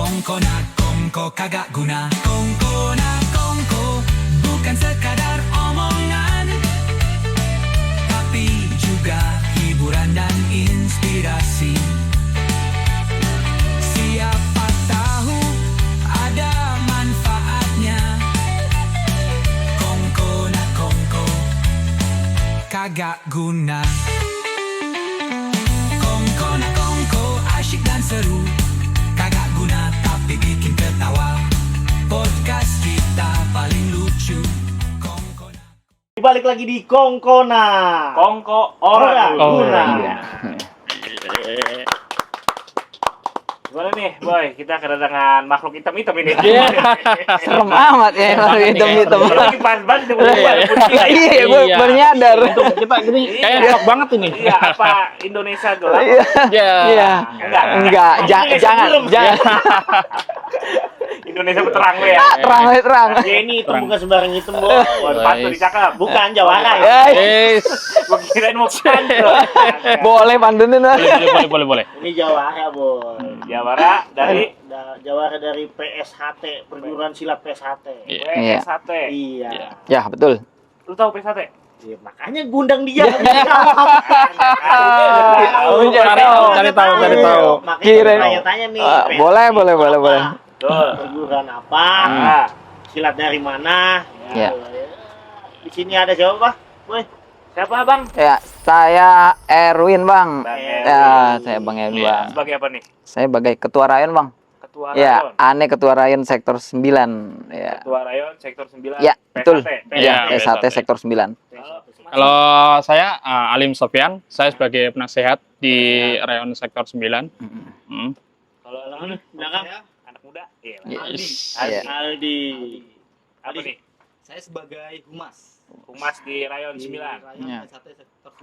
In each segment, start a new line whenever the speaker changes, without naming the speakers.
Kongko na kongko kagak guna. Kongko na kongko bukan sekadar omongan, tapi juga hiburan dan inspirasi. Siapa tahu ada manfaatnya. Kongko na kongko kagak guna. Kongko na kongko asyik dan seru, kagak guna tapi bikin ketawa. Podcast kita paling lucu. Kongko na.
Balik lagi di Kongkona.
Kongko orang
guna.
Gimana nih, Boy? Kita kedatangan makhluk hitam-hitam ini.
Serem amat ya kalau hitam-hitam.
Lagi pas banget
Iya, gue baru nyadar.
Kita gini kayak shock banget ini.
Iya, apa Indonesia gelap?
Iya. Enggak, jangan.
Indonesia terang lo ya.
Terang.
Ya ini itu bukan sembarang hitam, Bo.
Waduh, pantun dicakap.
Bukan Jawara ya.
Yes.
Gua kirain mau pantun.
Boleh pantunin lah.
Boleh.
Ini Jawara, Bo.
Jawara dari
Jawara dari PSHT, Perguruan Silat PSHT.
Iya.
Sate.
Iya.
Ya, betul.
Lu tahu PSAT?
Iya, makanya gundang dia.
Cari tahu.
Makanya
Kirain.
tanya-tanya nih.
Boleh.
Betul.
Perguruan apa?
Ah,
Silat dari mana?
Iya.
Di sini ada siapa, Pak? Boy.
siapa, Bang?
Ya, saya Erwin, Bang.
Bang
Ya, saya Bang Erwin,
Iya.
Bang.
Sebagai apa nih?
Saya sebagai ketua rayon, Bang.
Ketua
Ya,
rayon.
aneh ketua rayon sektor 9. Ya.
Ketua rayon sektor 9.
Ya, betul.
PSAT.
Ya,
Iya,
S1
PSAT.
sektor 9.
Kalau saya Alim Sofyan, saya sebagai penasehat di rayon sektor 9.
Kalau lu
Belakang.
anak muda? Iya.
Yes.
Iya.
Aldi.
Apa nih?
Saya sebagai humas.
Humas di rayon 9.
Ya.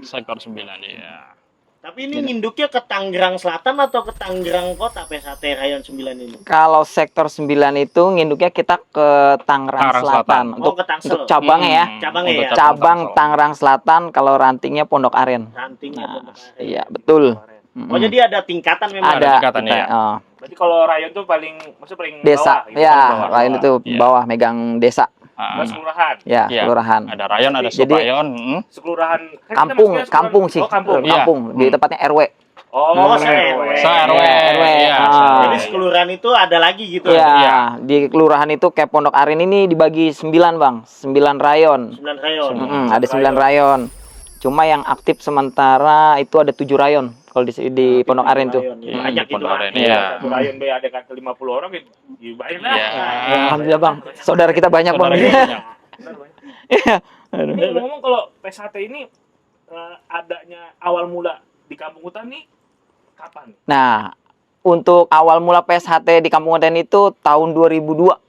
Sektor 9 ya.
Tapi ini nginduknya ke Tangerang Selatan atau ke Tangerang Kota PSHT Rayon 9 ini?
Kalau sektor 9 itu nginduknya kita ke Tangerang
Tangerang
Selatan.
Selatan.
Untuk,
ke Tangsel.
untuk cabangnya ya.
Cabangnya
Untuk
ya?
Cabang
Tangsel.
Tangerang Selatan, kalau rantingnya Pondok Aren.
Rantingnya
Nah,
Pondok Aren.
iya, betul.
Oh, jadi ada tingkatan memang.
Ada
tingkatan,
kita,
ya.
oh,
Berarti kalau rayon tuh maksudnya paling
desa.
bawah, gitu.
Ya,
Bawah.
lain itu
Iya.
bawah megang desa.
Terus kelurahan.
Ya,
Iya.
kelurahan.
Ada rayon, ada
Jadi-
subrayon.
Sekelurahan. Kan kita
Kampung,
maksudnya sekelurahan-
kampung sih.
Oh, kampung.
Iya.
Kampung. Di tempatnya RW.
Oh,
se-RW.
Se-RW.
RW.
Iya,
Jadi sekelurahan itu ada lagi gitu.
Iya,
Iya.
di kelurahan itu kayak Pondok Aren ini dibagi 9, Bang. 9 rayon.
9 rayon.
Ada 9 rayon. Cuma yang aktif sementara itu ada 7 rayon kalau di Pondok Aren tuh.
Rayon. Ya, banyak
di
itu.
Pondok Aren,
Pak.
iya.
Satu rayon B ada kata 50 orang, ya banyak lah.
Iya.
Ya, alhamdulillah, Bang. Saudara kita banyak, Bang.
Saudara kita banyak.
Iya.
Ini ngomong kalau PSHT ini adanya awal mula di Kampung Hutan nih kapan?
Nah, untuk awal mula PSHT di Kampung Hutan itu tahun 2002.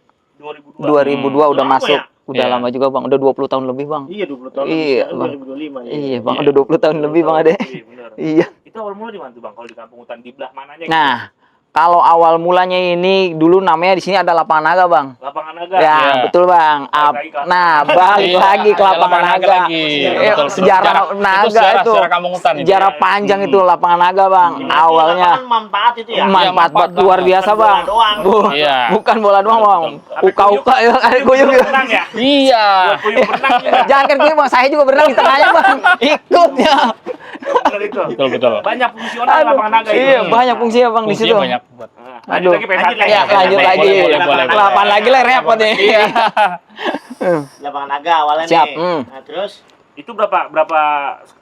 2002.
Udah
Lama
masuk.
ya?
Udah
Iya.
lama juga, Bang. Udah 20 tahun lebih, Bang.
Iya, 20 tahun.
Iya,
Sekarang
Bang.
2025 ya.
Iya, Bang.
Iya.
Udah 20 tahun lebih, Bang, ada.
Iya, benar.
Iya.
Itu awal mula di mana tuh, Bang? Kalau di Kampung Hutan di belah mananya?
Nah, kalau awal mulanya ini dulu namanya di sini ada Lapangan Naga, Bang.
Lapangan Naga.
Ya,
Iya.
betul, Bang.
Balik lagi ke-
Nah, balik
Iya,
lagi ke
ada
Lapangan Naga.
lagi.
Eh,
Betul.
sejarah Naga itu.
Sejarah Kampung Hutan itu.
Sejarah panjang itu Lapangan Naga, Bang.
Berarti
Awalnya
lapangan manfaat itu ya.
manfaat
manfaat
luar
banget.
biasa,
Bukan
Bang.
bola doang.
Iya.
Bukan bola doang, Bang. Uka-uka ya, ada kuyung.
Berenang ya?
Iya.
Buat kuyung berenang juga.
Jangan kan kuyung, Bang. Saya juga berenang di tengahnya, Bang. Ikut ya.
Bener itu.
Betul.
Banyak fungsional Lapangan Naga itu.
Iya, banyak fungsinya, Bang, di situ.
Fungsinya banyak buat.
Nah,
Aduh.
lanjut lagi PSHT.
Ya, lanjut
Boleh,
lagi.
boleh.
Lapangan lagi lah repot nih.
Lapangan Naga awalnya
Siap,
nih.
hmm.
Nah, terus
Itu berapa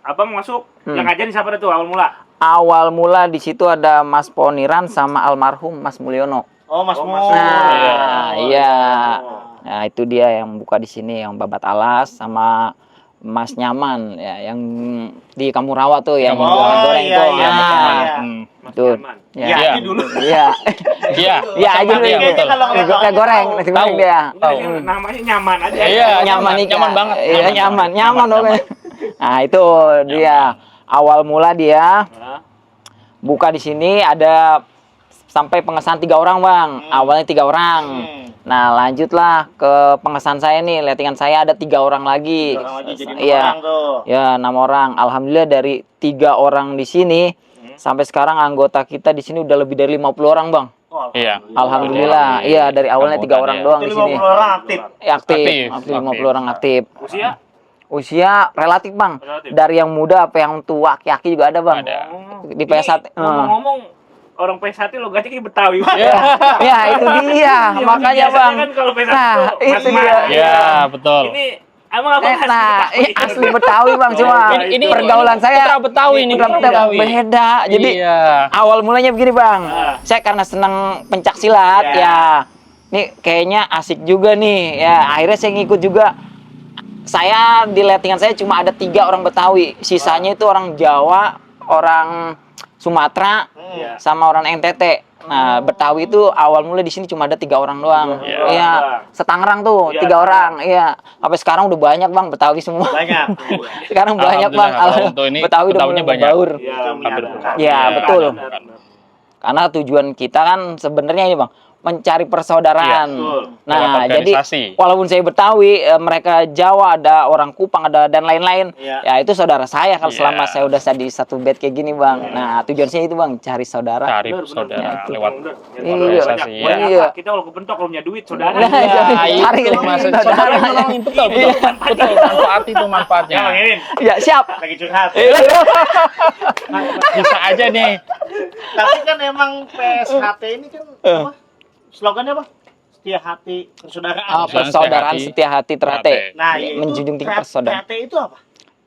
abang masuk yang ngajarin siapa tuh awal mula?
Awal mula di situ ada Mas Poniran sama almarhum Mas Mulyono.
Mas
Oh,
Mo.
Mas Mo.
Nah, iya.
Oh.
Nah, itu dia yang buka di sini, yang babat alas sama Mas Nyaman ya, yang di Kampung Rawa tuh yang
Oh,
goreng
iya,
tuh.
iya,
Nah,
iya.
Mas
Tuh.
Nyaman.
Ya.
Iya,
Iya.
ini dulu.
Iya.
Iya.
Iya, aja dulu.
Iya, betul.
Kalau nggak tahu,
Goreng,
tahu.
nasi goreng dia.
Udah, ini namanya nyaman aja.
Iya.
Nyaman nih.
nyaman banget.
Iya, nyaman
Nyaman.
pokoknya. Nah, itu dia. Awal mula dia
Nah,
buka di sini ada sampai pengesahan 3 orang, Bang. Awalnya 3 orang. Nah, lanjutlah ke pengesahan saya nih. Lettingan saya ada 3 orang lagi.
Orang lagi jadi
Iya.
orang tuh.
Ya, 6 orang. Alhamdulillah dari 3 orang di sini sampai sekarang anggota kita di sini udah lebih dari 50 orang, Bang.
Oh,
Iya.
Alhamdulillah. Iya, dari awalnya 3 orang doang
Itu
di sini.
50 orang aktif.
Aktif 50 orang aktif.
Usia
Usia relatif, Bang.
Relatif.
Dari yang muda apa yang tua, aki-aki juga ada, Bang.
Ada.
Di PS1.
Ngomong-ngomong orang PS1 lo gaji kayak Betawi.
Ya, itu dia. Makanya,
biasanya
Bang.
kan kalau PS1
Nah,
tuh
itu
mas-mas.
dia.
Iya, betul.
Ini emang apa
Asli Betawi, Bang. Cuma
Ini
pergaulan saya
putra Betawi ini,
putra
putra Betawi.
beda. Jadi
Iya.
awal mulanya begini, Bang.
Ah.
Saya karena senang pencak silat, ya. Nih kayaknya asik juga nih. Ya, akhirnya saya ngikut juga. Saya di lettingan saya cuma ada 3 orang Betawi. Sisanya itu orang Jawa, orang Sumatera,
Iya.
sama orang NTT. Nah, Betawi itu awal mulai di sini cuma ada 3 orang doang.
Iya.
Iya, setangerang tuh
Iya,
3 orang. Iya, sampai sekarang udah banyak, Bang, Betawi semua.
Banyak.
Sekarang banyak, Bang.
Alhamdulillah, kalau untuk ini
Betawi udah
Betawinya
mulai
banyak.
berbaur.
Iya,
Hampir.
Iya, betul.
benar.
Karena tujuan kita kan sebenarnya ini, Bang, mencari persaudaraan.
Iya, betul.
Nah,
Lewat
jadi
organisasi.
walaupun saya Betawi, mereka Jawa, ada orang Kupang, ada dan lain-lain.
Iya.
Ya itu saudara saya kalau
Iya.
selama saya udah di satu bed kayak gini, Bang. Nah, tujuan saya itu, Bang, cari saudara.
Cari
Benar,
saudara
benar,
lewat
benar.
Iya.
organisasi.
Banyak,
Ya.
Iya.
Kita kalau kebentok kalau punya duit saudara.
Nah,
Iya,
cari
itu
lagi
maksud
saudara.
saudara nolongin, betul, betul, manfaat itu manfaatnya.
Ya, Bang Irin,
Ya, siap.
lagi curhat.
Bisa aja nih.
Tapi kan emang PSHT ini kan apa? Slogannya apa? Setia hati persaudaraan.
Persaudaraan setia hati terate.
Nah,
Ya,
itu
menjunjung tinggi persaudaraan.
THT itu apa?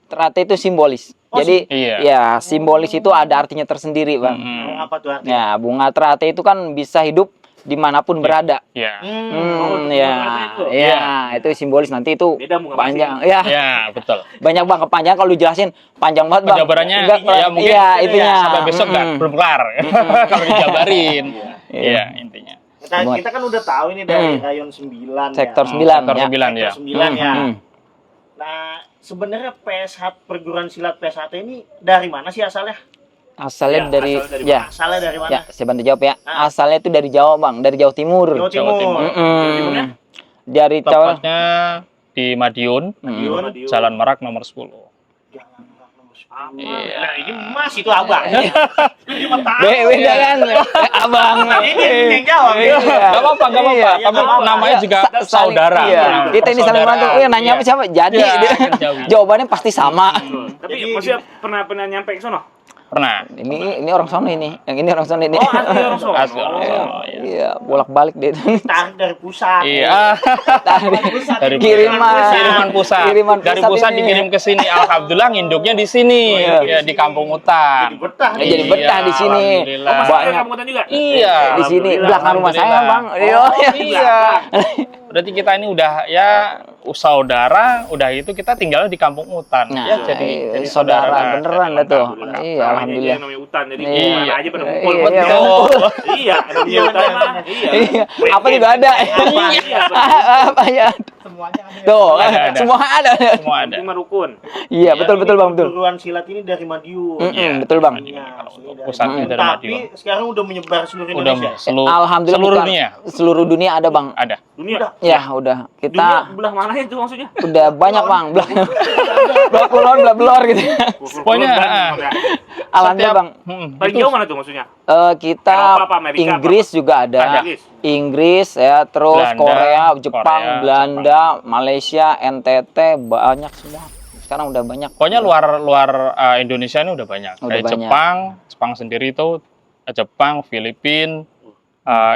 Terate itu simbolis.
Oh,
Jadi,
iya.
ya simbolis itu ada artinya tersendiri, Bang.
Apa tuh artinya?
Ya, bunga terate itu kan bisa hidup dimanapun berada.
Ya.
Ya, itu simbolis nanti itu
Beda bunga
panjang.
masing.
Ya,
Ya, betul.
banyak Bang kepanjangan kalau dijelasin panjang banget, Bang.
Penjabarannya
Enggak,
ya mungkin
iya, itunya.
sampai besok nggak belum kelar kalau dijabarin.
Iya.
Iya, intinya.
Kita kan udah tahu ini dari rayon 9
Sektor
ya.
9
Sektor
ya.
9 ya.
Sektor 9 ya.
Hmm.
Nah, sebenarnya PSH perguruan silat PSHT ini dari mana sih asalnya?
Asalnya
Ya,
dari
asal dari
ya.
Asalnya dari mana?
Ya, saya bantu jawab ya.
Ah.
Asalnya itu dari Jawa, Bang, dari Jawa Timur.
Jawa Timur.
Timur.
Timurnya?
Dari Jawa.
Tepatnya di Madiun,
Madiun.
Jalan Merak nomor 10.
Iya.
Nah, ini Mas itu abang. Ini mah tahu.
Beda kan? Abang.
Ini yang jawab.
Iya.
Gak apa-apa, gak apa-apa.
Iya,
Tapi
nggak apa-apa.
namanya juga
Saling-
saudara.
Iya. Kita ini saling bantu.
Persaudaraan.
Iya, nanya apa siapa? Jadi
Iya,
dia-
kan jauh.
jawabannya pasti sama.
Tapi
Jadi-
maksudnya pernah nyampe ke sono?
Pernah.
Ini orang sono ini. Yang ini orang sono ini.
Oh, asli orang sono.
Asli orang sono, iya.
Iya, bolak-balik dia.
Tarik dari pusat.
Iya. Dari kiriman pusat.
Kiriman
Dari
pusat
pusat
ini.
dikirim ke sini. Alhamdulillah nginduknya di sini.
Iya.
Ya, di Kampung Hutan.
Jadi betah
Ya,
nih.
jadi betah di sini.
Alhamdulillah.
Oh, masih ada
Banyak.
kampung Hutan juga?
Iya.
Di sini
Alhamdulillah.
belakang rumah saya,
Alhamdulillah.
Bang.
Oh, iya. Berarti kita ini udah ya saudara, udah itu kita tinggal di Kampung Hutan.
Nah,
Ya, jadi
saudara beneran dah tuh.
Alhamdulillah.
Iya,
Namanya
alhamdulillah.
aja namanya hutan, jadi
Iya.
gimana aja pada kumpul.
Iya,
Betul.
betul.
Iya, namanya hutan mah. Iya.
Iya, apa juga ada.
Iya,
Apa ya? Tuh,
Ada.
semua ada.
Semua ada.
Lima rukun.
Iya, betul betul Bang, betul.
Perguruan silat ini dari Madiun.
Betul, Bang.
Iya,
Kalau untuk
dari
pusatnya
Madiun.
dari
Tapi
Madiun.
sekarang udah menyebar seluruh
Udah
Indonesia.
Alhamdulillah
seluruh
bukan-
dunia
Seluruh dunia ada, Bang.
ada.
Dunia.
Ya, udah.
Dunia
Kita
belah mana itu maksudnya?
udah banyak, Bang. Belah kulon, belah belor gitu.
Pokoknya,
Alhamdulillah, Bang.
Paling
Itu
jauh mana tuh maksudnya?
Kita
Eropa apa Amerika
Inggris juga ada.
Inggris.
Inggris ya, terus
Belanda,
Korea, Jepang,
Korea,
Belanda, Malaysia, NTT, banyak semua. Sekarang udah banyak.
Pokoknya luar Indonesia ini udah banyak.
Udah
Kayak
banyak.
Jepang sendiri itu Jepang, Filipina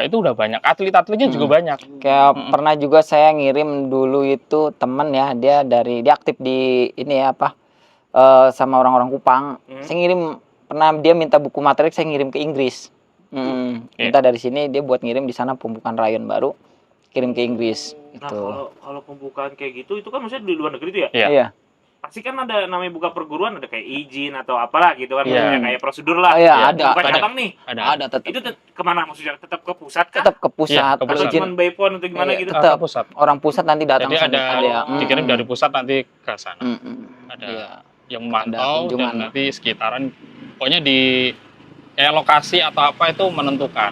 itu udah banyak. Atlet-atletnya juga banyak.
Kayak pernah juga saya ngirim dulu itu temen ya, dia aktif di ini ya apa sama orang-orang Kupang. Saya ngirim, pernah dia minta buku materi, saya ngirim ke Inggris. Minta dari sini, dia buat ngirim di sana pembukaan rayon baru, kirim ke Inggris.
Nah,
Itu.
kalau pembukaan kayak gitu itu kan maksudnya di luar negeri tuh ya?
Iya.
Iya.
Pasti kan ada namanya buka perguruan, ada kayak izin atau apalah gitu kan,
Iya.
maksudnya kayak prosedur lah.
Oh, iya, ada.
Buka
Ada.
cabang nih.
Ada tetap.
Itu kemana maksudnya? Tetap ke pusat kah?
Tetap ke pusat.
Iya, ke
Atau
pusat.
Izin.
cuma by phone atau gimana
Iya,
gitu?
tetap.
Ke pusat.
Orang pusat nanti datang
Jadi ada
ya.
dikirim dari pusat nanti ke sana. Ada
Iya.
yang
Ada
memantau
kunjungan.
dan nanti sekitaran. Pokoknya di lokasi atau apa itu menentukan.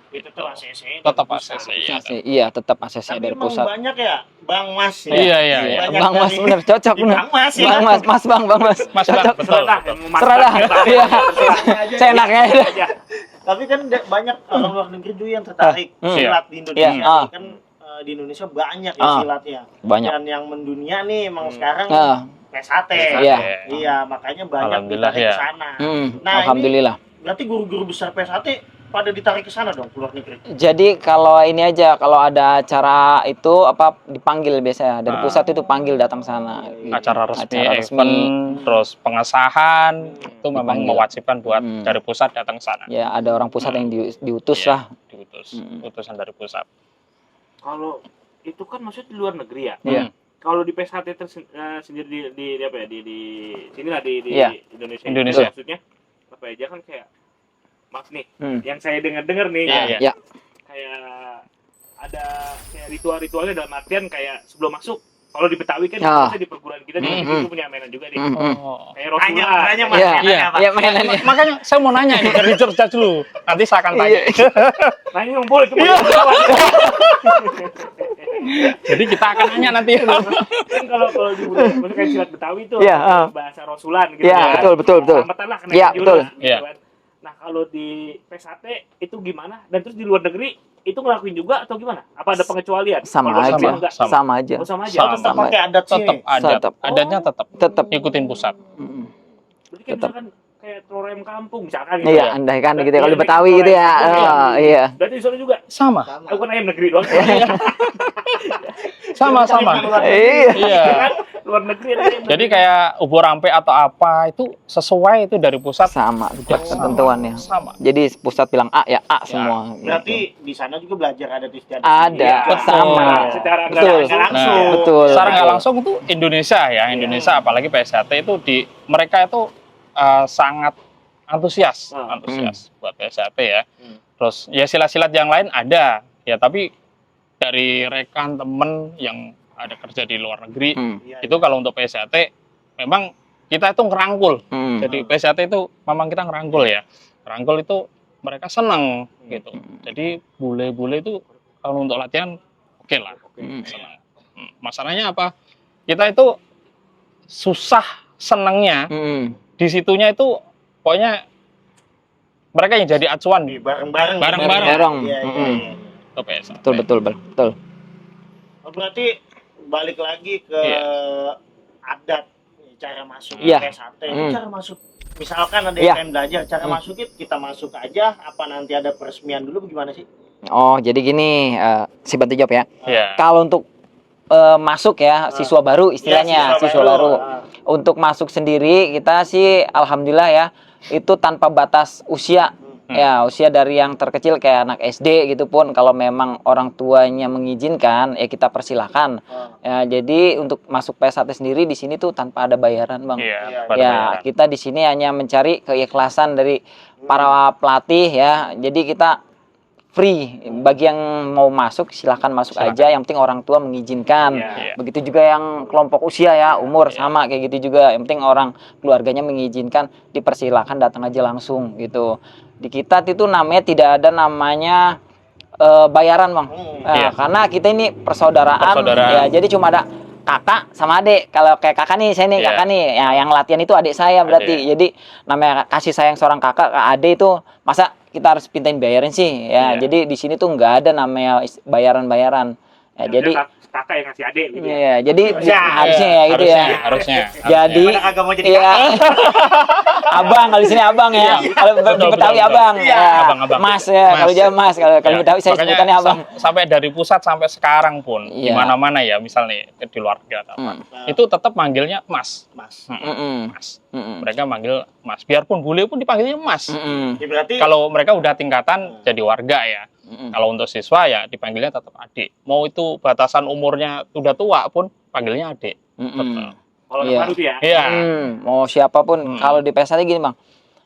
Itu tuh ACC.
Tetap
pusat.
ACC. Iya.
Iya, tetap ACC
Tapi
dari
emang
pusat.
banyak ya, Bang Mas. Ya?
Iya, iya.
Banyak
Bang Mas
dari-
bener, cocok
di
bener.
Bang Mas ya.
Bang Mas, Bang Mas.
Mas Bang,
Cocok.
betul.
Serah,
betul.
yang mau masak
Serah dah.
kita.
Iya.
Serah.
Seenaknya.
Aja.
Tapi kan banyak orang luar negeri juga yang tertarik silat di Indonesia.
Iya.
Kan di Indonesia banyak ya silatnya.
Banyak.
Dan yang mendunia nih emang sekarang PSHT.
Iya.
Iya, makanya banyak
Alhamdulillah,
ditarik ke
ya.
sana. Nah,
Alhamdulillah.
ini berarti guru-guru besar PSHT pada ditarik ke sana dong, ke luar negeri.
Jadi kalau ini aja, kalau ada acara itu apa dipanggil biasanya dari pusat itu panggil datang sana.
Acara resmi,
Acara
event, terus pengesahan itu memang
Dipanggil.
mewajibkan buat dari pusat datang ke sana.
Ya ada orang pusat yang diutus
Iya,
lah.
diutus, utusan dari pusat.
Kalau itu kan maksudnya di luar negeri ya.
Iya.
Kalau di PSHT sendiri di apa ya di sini lah di
Iya.
Indonesia.
Indonesia.
Maksudnya apa ya dia kan kayak maaf nih yang saya dengar nih
Iya.
Ya.
kayak ada kayak ritual-ritualnya dalam artian kayak sebelum masuk kalau di Betawi kan biasanya di perguruan kita di itu punya mainan juga nih kayak Rasulullah
Tanya Mas,
Iya.
mainannya apa?
Ya mainannya.
Makanya saya mau nanya nih dari Jogja dulu. Nanti saya akan tanya.
nah ini ngumpul itu
Jadi kita akan nanya nanti.
kan kalau di budaya maksudnya kayak silat Betawi itu
Iya,
bahasa Rasulan gitu
Iya, betul.
Selamatan lah kena
Iya,
jurus,
betul.
gitu
Iya.
kan. Nah kalau di PSHT itu gimana dan terus di luar negeri itu ngelakuin juga atau gimana? Apa ada pengecualian?
Sama
Kalau
aja.
enggak?
Sama aja.
Oh, sama aja.
Sama.
Tetap pakai adat sini.
Tetap adat.
Tetap.
Adatnya tetap ikutin pusat.
Berarti kayak
Tetap.
misalkan kayak telur ayam kampung misalkan gitu.
Iya, andai kan gitu ya. Kalau di Betawi gitu ya. Iya.
Berarti di sana juga
Sama.
bukan ayam negeri doang.
Sama.
Iya.
Iya.
Kan luar negeri ada ayam
Jadi
negeri.
kayak ubur rampe atau apa itu sesuai itu dari pusat.
Sama ketentuannya.
Sama.
Jadi pusat bilang A ya A semua.
Berarti di sana juga belajar adat istiadat.
Ada,
Iya,
sama.
secara
Betul.
nggak langsung.
Nah,
Betul.
secara nggak langsung itu Indonesia ya, Indonesia apalagi PSHT itu mereka itu sangat antusias buat PSHT ya. Terus ya silat-silat yang lain ada ya, tapi dari rekan temen yang ada kerja di luar negeri itu kalau untuk PSHT memang kita itu ngerangkul. Jadi PSHT itu memang kita ngerangkul ya. Ngerangkul itu mereka senang gitu. Jadi bule-bule itu kalau untuk latihan oke lah. Senang. Masalahnya apa? Kita itu susah senangnya di situnya itu pokoknya mereka yang jadi acuan
Bareng-bareng.
Bareng-bareng.
Iya.
ke PSHT.
Betul.
Oh, berarti balik lagi ke adat cara masuk
Iya.
PSHT. Cara masuk misalkan ada
Iya.
yang pengen belajar cara masuknya kita masuk aja apa nanti ada peresmian dulu gimana sih?
Oh, jadi gini, si bantu jawab ya.
Iya.
Kalau untuk masuk ya siswa baru istilahnya,
Ya,
siswa baru. Untuk masuk sendiri kita sih alhamdulillah ya itu tanpa batas usia. Ya, usia dari yang terkecil kayak anak SD gitu pun kalau memang orang tuanya mengizinkan ya kita persilahkan. Ya, jadi untuk masuk PSHT sendiri di sini tuh tanpa ada bayaran, Bang.
Iya,
Ya, kita di sini hanya mencari keikhlasan dari para pelatih ya. Jadi kita free bagi yang mau masuk silahkan masuk aja, yang penting orang tua mengizinkan.
Iya.
Begitu juga yang kelompok usia ya umur sama kayak gitu juga, yang penting orang keluarganya mengizinkan dipersilahkan datang aja langsung gitu. Di kita itu namanya tidak ada namanya bayaran, Bang. Karena kita ini persaudaraan. Ya, jadi cuma ada kakak sama adik. Kalau kayak kakak nih, saya nih kakak nih. Ya, yang latihan itu adik saya berarti. Jadi namanya kasih sayang seorang kakak ke adik itu masa kita harus pintain bayarin sih. Ya, jadi di sini tuh nggak ada namanya bayaran-bayaran. Ya, jadi
kakak yang ngasih adik gitu ya.
iya, jadi harusnya ya gitu ya.
Harusnya.
Jadi
Daripada kagak mau jadi
iya. Abang kalau di sini abang ya. Kalau di Betawi
betul.
abang.
Iya,
Ya.
abang.
Mas ya, kalau dia Mas, kalau
Ya,
Betawi saya
makanya
sebutannya abang.
Sampai dari pusat sampai sekarang pun di
Iya.
mana-mana ya, misalnya di luar negeri atau apa, itu tetap manggilnya Mas.
Mas.
Mas. Mereka manggil Mas. Biarpun bule pun dipanggilnya Mas.
Ya, berarti
Kalau mereka udah tingkatan jadi warga ya. Kalau untuk siswa ya dipanggilnya tetap adik. Mau itu batasan umurnya udah tua pun panggilnya adik. Tetap.
Kalau
Iya.
baru tuh ya.
Iya.
Mau siapapun kalau di PSHT gini, Bang.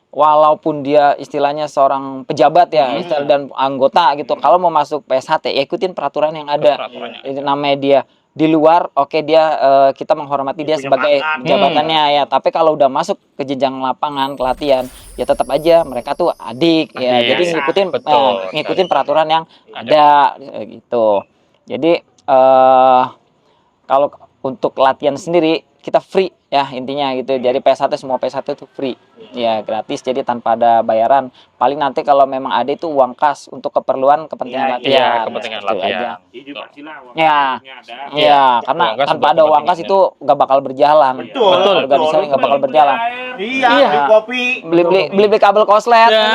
Walaupun dia istilahnya seorang pejabat ya, istilah dan anggota gitu, kalau mau masuk PSHT ya ikutin peraturan yang ada.
Peraturannya.
Itu namanya dia di luar, oke dia kita menghormati dia
punya
sebagai
pangkat.
jabatannya ya. Tapi kalau udah masuk ke jenjang lapangan ke latihan, ya tetap aja mereka tuh adik ya.
Adik,
Jadi
ya.
ngikutin
Betul.
ngikutin peraturan yang ada gitu. Jadi kalau untuk latihan sendiri kita free ya intinya gitu. Jadi PSHT semua PSHT itu free. Ya gratis, jadi tanpa ada bayaran. Paling nanti kalau memang ada itu uang kas untuk keperluan kepentingan
Iya,
latihan.
Iya, kepentingan
Gitu aja.
latihan.
Iya pastilah uang
Ya.
kasnya ada.
Iya, karena
Uang kas
tanpa
buat
ada uang kas
kepentingan.
itu nggak bakal berjalan.
Betul,
Betul.
Organisasi nggak bakal berjalan.
Iya,
Iya.
beli kopi.
Beli kabel koslet.
Ya,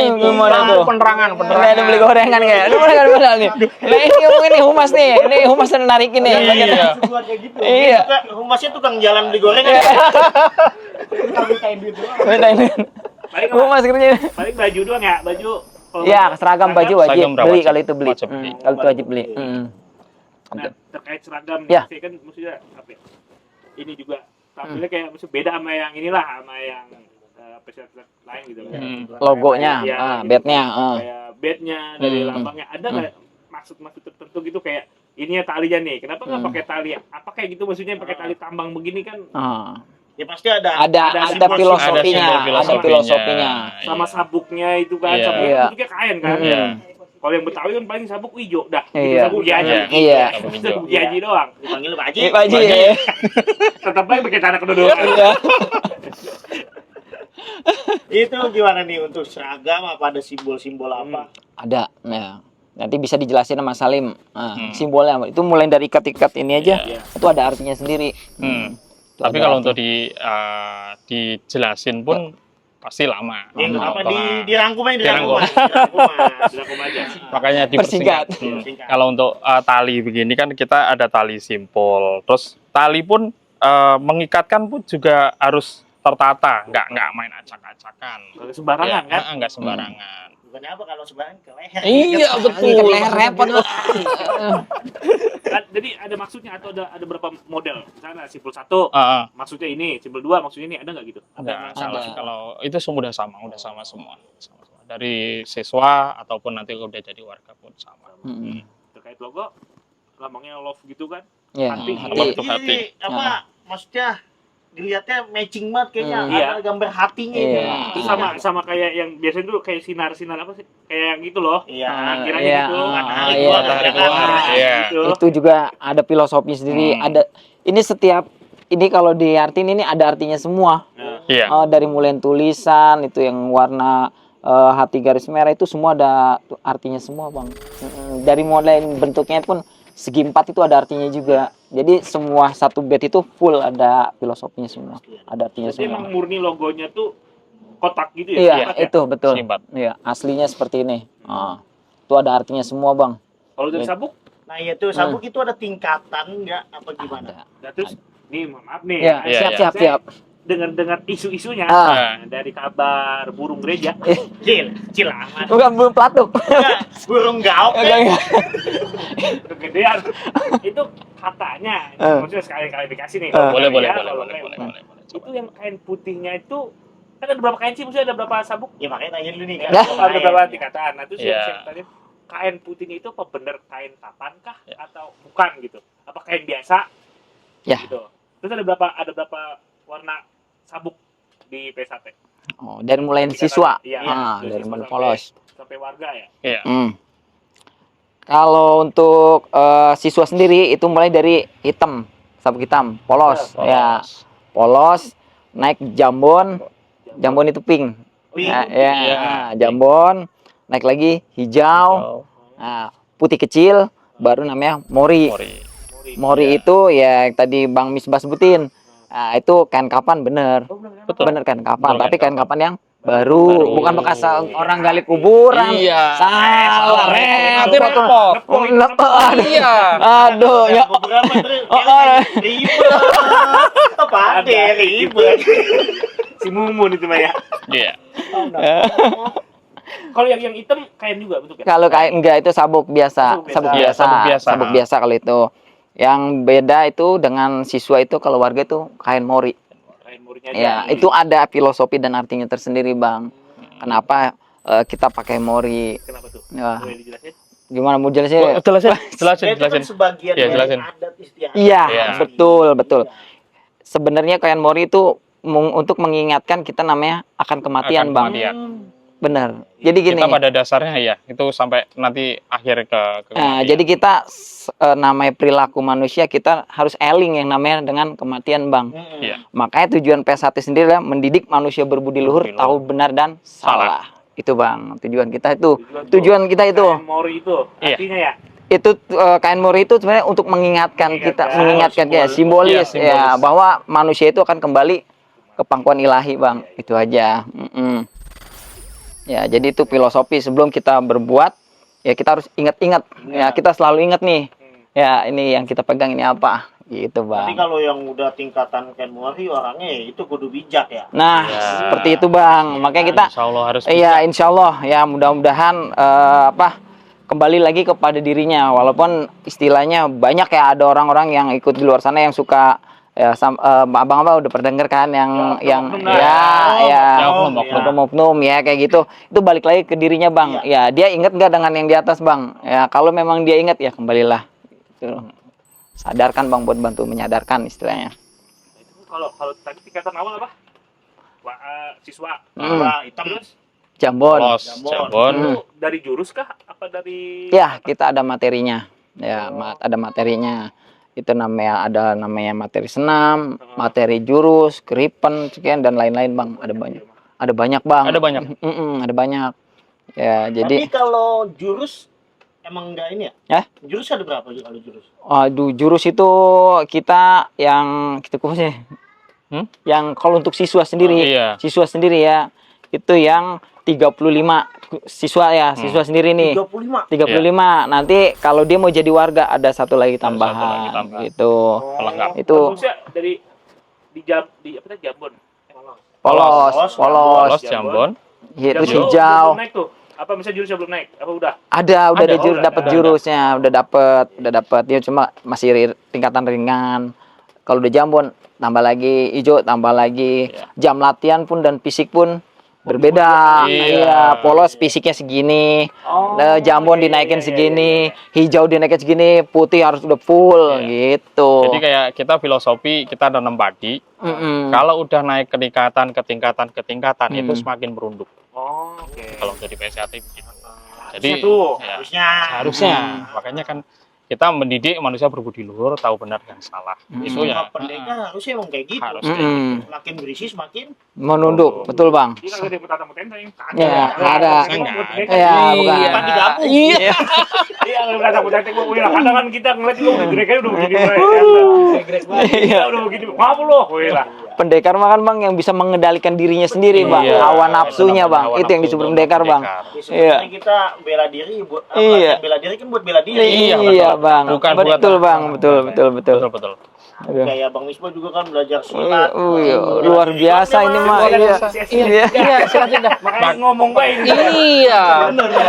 itu
gimana tuh?
penerangan,
Ini ada beli gorengan kayak. Aduh, mana padahal nih. Nah, ini ngomongin nih humas nih. Ini humas yang narikin nih.
Iya.
Buat kayak gitu.
Iya.
Humasnya tukang jalan beli gorengan. Tukang mintain duit doang.
Paling
Humas kerjanya.
paling baju doang ya, baju. kalau
Iya,
baju,
seragam baju wajib
Seragam
beli
wajib.
kalau itu beli.
Wajib beli.
Kalau itu wajib beli.
Nah, terkait seragam
Ya.
saya kan maksudnya apa ya? Ini juga tampilnya kayak maksud beda sama yang inilah, sama yang peserta lain gitu.
Logonya,
Iya, gitu.
badge-nya,
Kayak badge-nya dari lambangnya ada nggak maksud-maksud tertentu gitu kayak ininya talinya nih. Kenapa nggak pakai tali? Apa kayak gitu maksudnya pakai tali tambang begini kan
Ya pasti ada.
ada
simbol-
filosofinya,
ada
ada filosofinya.
sama sabuknya itu kan,
Iya.
sabuknya
Iya.
kan bentuknya kain kan.
Iya.
Kalau yang Betawi kan paling sabuk hijau dah.
Iya.
Sabuk jaji.
Iya.
Sabuk hijau.
Sabuk jaji doang.
Dipanggil Pak Haji.
Pak Haji, ya.
Tetap baik pakai cara kedua doang.
Iya.
Itu gimana nih untuk seragam, apa ada simbol-simbol apa?
Ada. Nah, nanti bisa dijelasin sama Salim. Nah, simbolnya itu mulai dari ikat-ikat ini aja.
Iya.
Itu ada artinya sendiri. Itu
Tapi
ada
kalau
arti.
untuk dijelasin pun pasti lama.
Ya,
Lama
apa
banget.
dirangkum aja,
Dirangkum.
Dirangkum aja.
Makanya
Persingkat.
dipersingkat. Kalau untuk tali begini kan kita ada tali simpul. Terus tali pun mengikatkan pun juga harus tertata, nggak main acak-acakan.
Kalau sembarangan kan?
Nggak sembarangan.
Bukannya apa kalau sebenarnya ke leher.
Iya betul.
Ikat leher repot loh.
Kan, jadi ada maksudnya atau ada berapa model? Misalnya simpul 1 maksudnya ini, simpul 2 maksudnya ini, ada nggak gitu?
Nggak,
Ada.
kalau itu udah sama semua. Sama-sama. Dari siswa ataupun nanti udah jadi warga pun sama.
Terkait logo, lambangnya love gitu kan?
Ya,
Hati.
Apa
hati.
bentuk hati?
Apa maksudnya dilihatnya matching banget kayaknya.
Iya.
Ada gambar hatinya
Iya.
gitu.
Itu sama kayak yang biasanya tuh kayak sinar apa sih? Kayak yang gitu loh.
Iya.
Kiranya
Iya.
gitu, matahari
Iya.
keluar,
Matahari
keluar,
keluar. Iya.
gitu.
Itu juga ada filosofi sendiri. Ada ini setiap ini kalau diartiin ini ada artinya semua.
Iya.
Dari mulai tulisan itu yang warna hati garis merah itu semua ada artinya semua, Bang. Dari mulai bentuknya pun segi 4 itu ada artinya juga. Jadi semua satu bed itu full ada filosofinya semua. Ada artinya
Jadi emang
semua.
murni logonya tuh kotak gitu ya?
Iya,
Kotak ya?
itu betul.
Simpat.
Iya, aslinya seperti ini. Itu ada artinya semua, Bang.
Kalau dari sabuk,
Nah, iya tuh sabuk itu ada tingkatan enggak apa gimana?
Ada.
nah terus nih maaf nih.
Ya,
Iya,
siap,
iya.
siap, siap.
Dengar isunya
Ah.
dari kabar burung gereja.
Cil amat.
Bukan belum pelatuk.
Enggak, burung gauk.
Kegedean. Itu katanya, maksudnya sekali dikasih nih.
Boleh.
Itu yang kain putihnya itu kan ada berapa kain sih? Maksudnya ada berapa sabuk?
Ya makanya tanya dulu nih kan.
Nah.
Ada berapa tingkatan? Nah, terus
Iya.
yang tadi kain putihnya itu apa bener kain kapan kah atau bukan gitu? Apa kain biasa?
Ya.
Gitu. Terus ada berapa warna sabuk di PSAT?
Oh, dari mulai siswa.
Iya.
Dari
siswa
mulai
sampai-
polos.
sampai warga ya.
Iya.
Kalau untuk siswa sendiri itu mulai dari hitam, sabuk hitam, polos. Ya, polos, naik jambon itu pink.
Pink.
Nah, ya,
Iya.
jambon, naik lagi hijau, nah, putih kecil, baru namanya mori. Mori itu ya yang tadi Bang Misbah sebutin. Nah, itu kain kapan bener.
Betul.
Bener kain kapan,
Betul,
tapi
kain
kain kapan yang baru,
Baru.
bukan bekas orang gali kuburan.
Iya.
Salah,
Nanti
repot.
repot.
Oh, aduh.
Iya.
Aduh, ya.
Beberapa terus
Oh,
ribet. Apa ada ribet?
Si Mumun itu Mbak ya.
Iya.
Kalau yang hitam kain juga bentuknya.
Kalau kain enggak itu sabuk biasa,
Sabuk
sabuk
biasa.
biasa,
Sabuk biasa.
sabuk biasa kalau itu. Yang beda itu dengan siswa itu kalau warga itu kain mori.
Kain murinya
Ya, itu ada filosofi dan artinya tersendiri, Bang. Kenapa kita pakai mori?
Kenapa tuh?
Ya,
Boleh dijelasin?
gimana mau jelasin?
Jelasin.
Itu kan sebagian
Iya,
dari
jelasin.
adat istiadat.
Iya,
Iya.
betul. Sebenarnya kain mori itu untuk mengingatkan kita namanya akan kematian,
Akan
Bang.
kematian.
Benar. Jadi gini.
Kita pada dasarnya ya itu sampai nanti akhir ke
Nah,
kematian.
jadi kita namanya perilaku manusia kita harus eling yang namanya dengan kematian, Bang.
Iya.
Makanya tujuan PSHT sendiri adalah mendidik manusia berbudi luhur,
Berbudi luhur.
tahu benar dan salah. Itu, Bang. Tujuan kita itu. Tujuan kita itu.
Kain Mori itu
Iya.
artinya ya.
Itu kain mori itu sebenarnya untuk mengingatkan kita, mengingatkan ya, simbolis,
Iya,
ya
simbolis.
bahwa manusia itu akan kembali ke pangkuan ilahi, Bang. Itu aja. Ya, jadi itu filosofi sebelum kita berbuat, ya kita harus ingat-ingat. Ya, kita selalu ingat nih. Ya, ini yang kita pegang ini apa? Gitu,
Tapi
Bang.
kalau yang udah tingkatan Ken Mori orangnya ya itu kudu bijak ya.
Nah,
Ya.
seperti itu, Bang. Makanya kita
Insya Allah harus
iya, insya Allah ya mudah-mudahan kembali lagi kepada dirinya. Walaupun istilahnya banyak ya, ada orang-orang yang ikut di luar sana yang suka ya abang-abang udah pernah denger kan yang
oknum-oknum
ya
Ya,
oknum.
oknum ya kayak gitu. Itu balik lagi ke dirinya, Bang. Ya, dia ingat nggak dengan yang di atas, Bang? Ya, kalau memang dia ingat ya kembalilah. Gitu. Sadarkan, Bang, buat bantu menyadarkan istilahnya.
Kalau tadi tingkatan awal apa? Siswa.
Wah, hitam
Terus
Jambon.
Los, Jambon.
itu dari jurus kah? Apa dari
Ya, kita ada materinya. Ya, ada materinya. Itu namanya materi senam, materi jurus, keripen, sekian dan lain-lain, Bang. Ada banyak. Ada banyak, Bang.
Ada banyak.
Ada banyak. Ya,
Tapi
jadi
kalau jurus emang enggak ini ya?
Ya?
Jurus ada berapa kalau jurus?
aduh, jurus itu kita yang kita sih. Yang kalau untuk siswa sendiri,
Iya.
siswa sendiri ya, itu yang 35 siswa ya, siswa sendiri nih.
35.
35. Nanti kalau dia mau jadi warga ada satu lagi tambahan
tambahan.
gitu.
Pelengkap.
Itu
Maksudnya dari di apa tadi Jambon.
polos.
Polos, Jambon.
Ya, itu
Jambon
hijau.
belum naik tuh. Apa misalnya jurusnya belum naik? Apa udah?
Udah
Ada.
ada jurus,
Oh,
dapat
ada.
jurusnya, udah dapat. Dia cuma masih tingkatan ringan. Kalau udah jambon tambah lagi, hijau tambah lagi. Jam latihan pun dan fisik pun berbeda.
Iya.
Iya, polos fisiknya segini. Jambon dinaikin segini, hijau dinaikin segini, putih harus udah full gitu.
Jadi kayak kita filosofi, kita nanam padi. Kalau udah naik ke tingkatan itu semakin merunduk.
Oh, oke.
Kalau dari PSHT begitu. Jadi
Harusnya tuh,
ya,
Harusnya.
harusnya. Makanya kan kita mendidik manusia berbudi luhur, tahu benar dan salah. Itu ya.
Sama pendekar harusnya emang kayak gitu.
Harus.
Makin berisi semakin
menunduk, betul, Bang.
Dia kagak ada yang bertatap tenteng.
Ya, ada.
Iya,
bukan.
Pan digabung.
Iya.
Iya, kalau bertatap tenteng gua bilang, kadang kan kita ngeliat juga udah gede udah begini. Iya, udah begini. Maaf loh, lah.
Pendekar mah kan, Bang, yang bisa mengendalikan dirinya sendiri, Bang.
Iya.
Hawa nafsunya, Bang.
Hawa
Itu yang
nafsu
disebut
itu
pendekar, Bang.
Ya, sebenarnya kita bela diri buat apa?
Iya.
Bela diri kan buat bela diri.
Iya,
Iya,
betul.
Bang.
Bukan buat
betul, Bang. Betul.
Betul.
Aduh.
Kayak Bang Misbah juga kan belajar silat.
Iya, luar biasa ini mah. Iya. Iya.
Makanya ngomong baik.
Iya.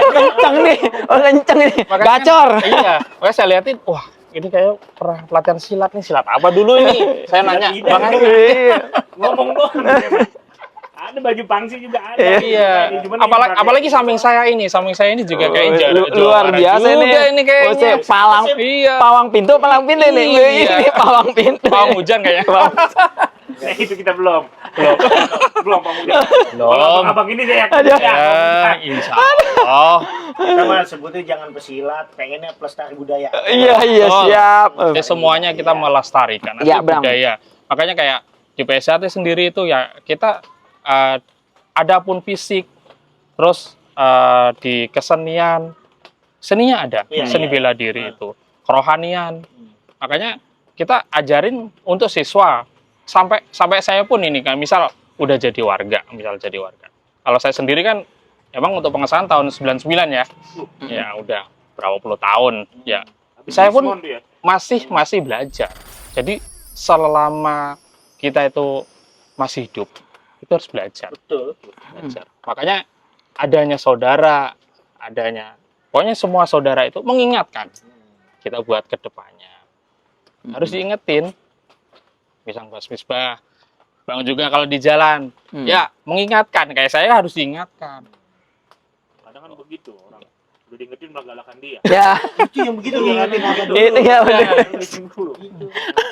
Kenceng nih. Oh, kenceng nih. Gacor.
Iya. Makanya saya liatin, wah, ini kayak pernah pelatihan silat nih. Silat apa dulu ini? Saya nanya,
Tidak.
Bang Andi.
Iya.
Ngomong doang. Ada baju pangsi juga ada.
Iya.
Cuman
Apalagi samping saya ini juga kayak
Luar biasa
ini kayaknya.
Oh, saya
Iya.
pawang pintu ini.
Iya.
Ini pawang pintu.
Pawang hujan kayaknya.
Nah, itu kita belum Bang Ujang.
Belum.
Kalau abang ini saya yakin.
Ya, insya Allah.
Kita mah sebutnya jangan pesilat, pengennya pelestari budaya.
Iya,
Oh.
siap.
Ya, semuanya kita melestarikan
Iya,
asli
Bang.
budaya. Makanya kayak di PSHT sendiri itu ya kita adapun fisik, terus di kesenian, seninya ada,
Iya,
seni
iya.
bela diri itu, kerohanian. Makanya kita ajarin untuk siswa sampai saya pun ini kan misal udah jadi warga, Kalau saya sendiri kan emang untuk pengesahan tahun 99 ya. Ya udah berapa puluh tahun ya. Saya pun masih belajar. Jadi selama kita itu masih hidup, itu harus belajar.
Betul.
Makanya adanya saudara, pokoknya semua saudara itu mengingatkan kita buat kedepannya. Harus diingetin. Misal Mas Misbah, Bang juga kalau di jalan, ya mengingatkan. Kayak saya harus diingatkan.
Kadang kan begitu orang. Udah diingetin malah galakan dia.
Ya,
Itu yang begitu ngeliatin apa dulu.
itu ya benar.
Itu.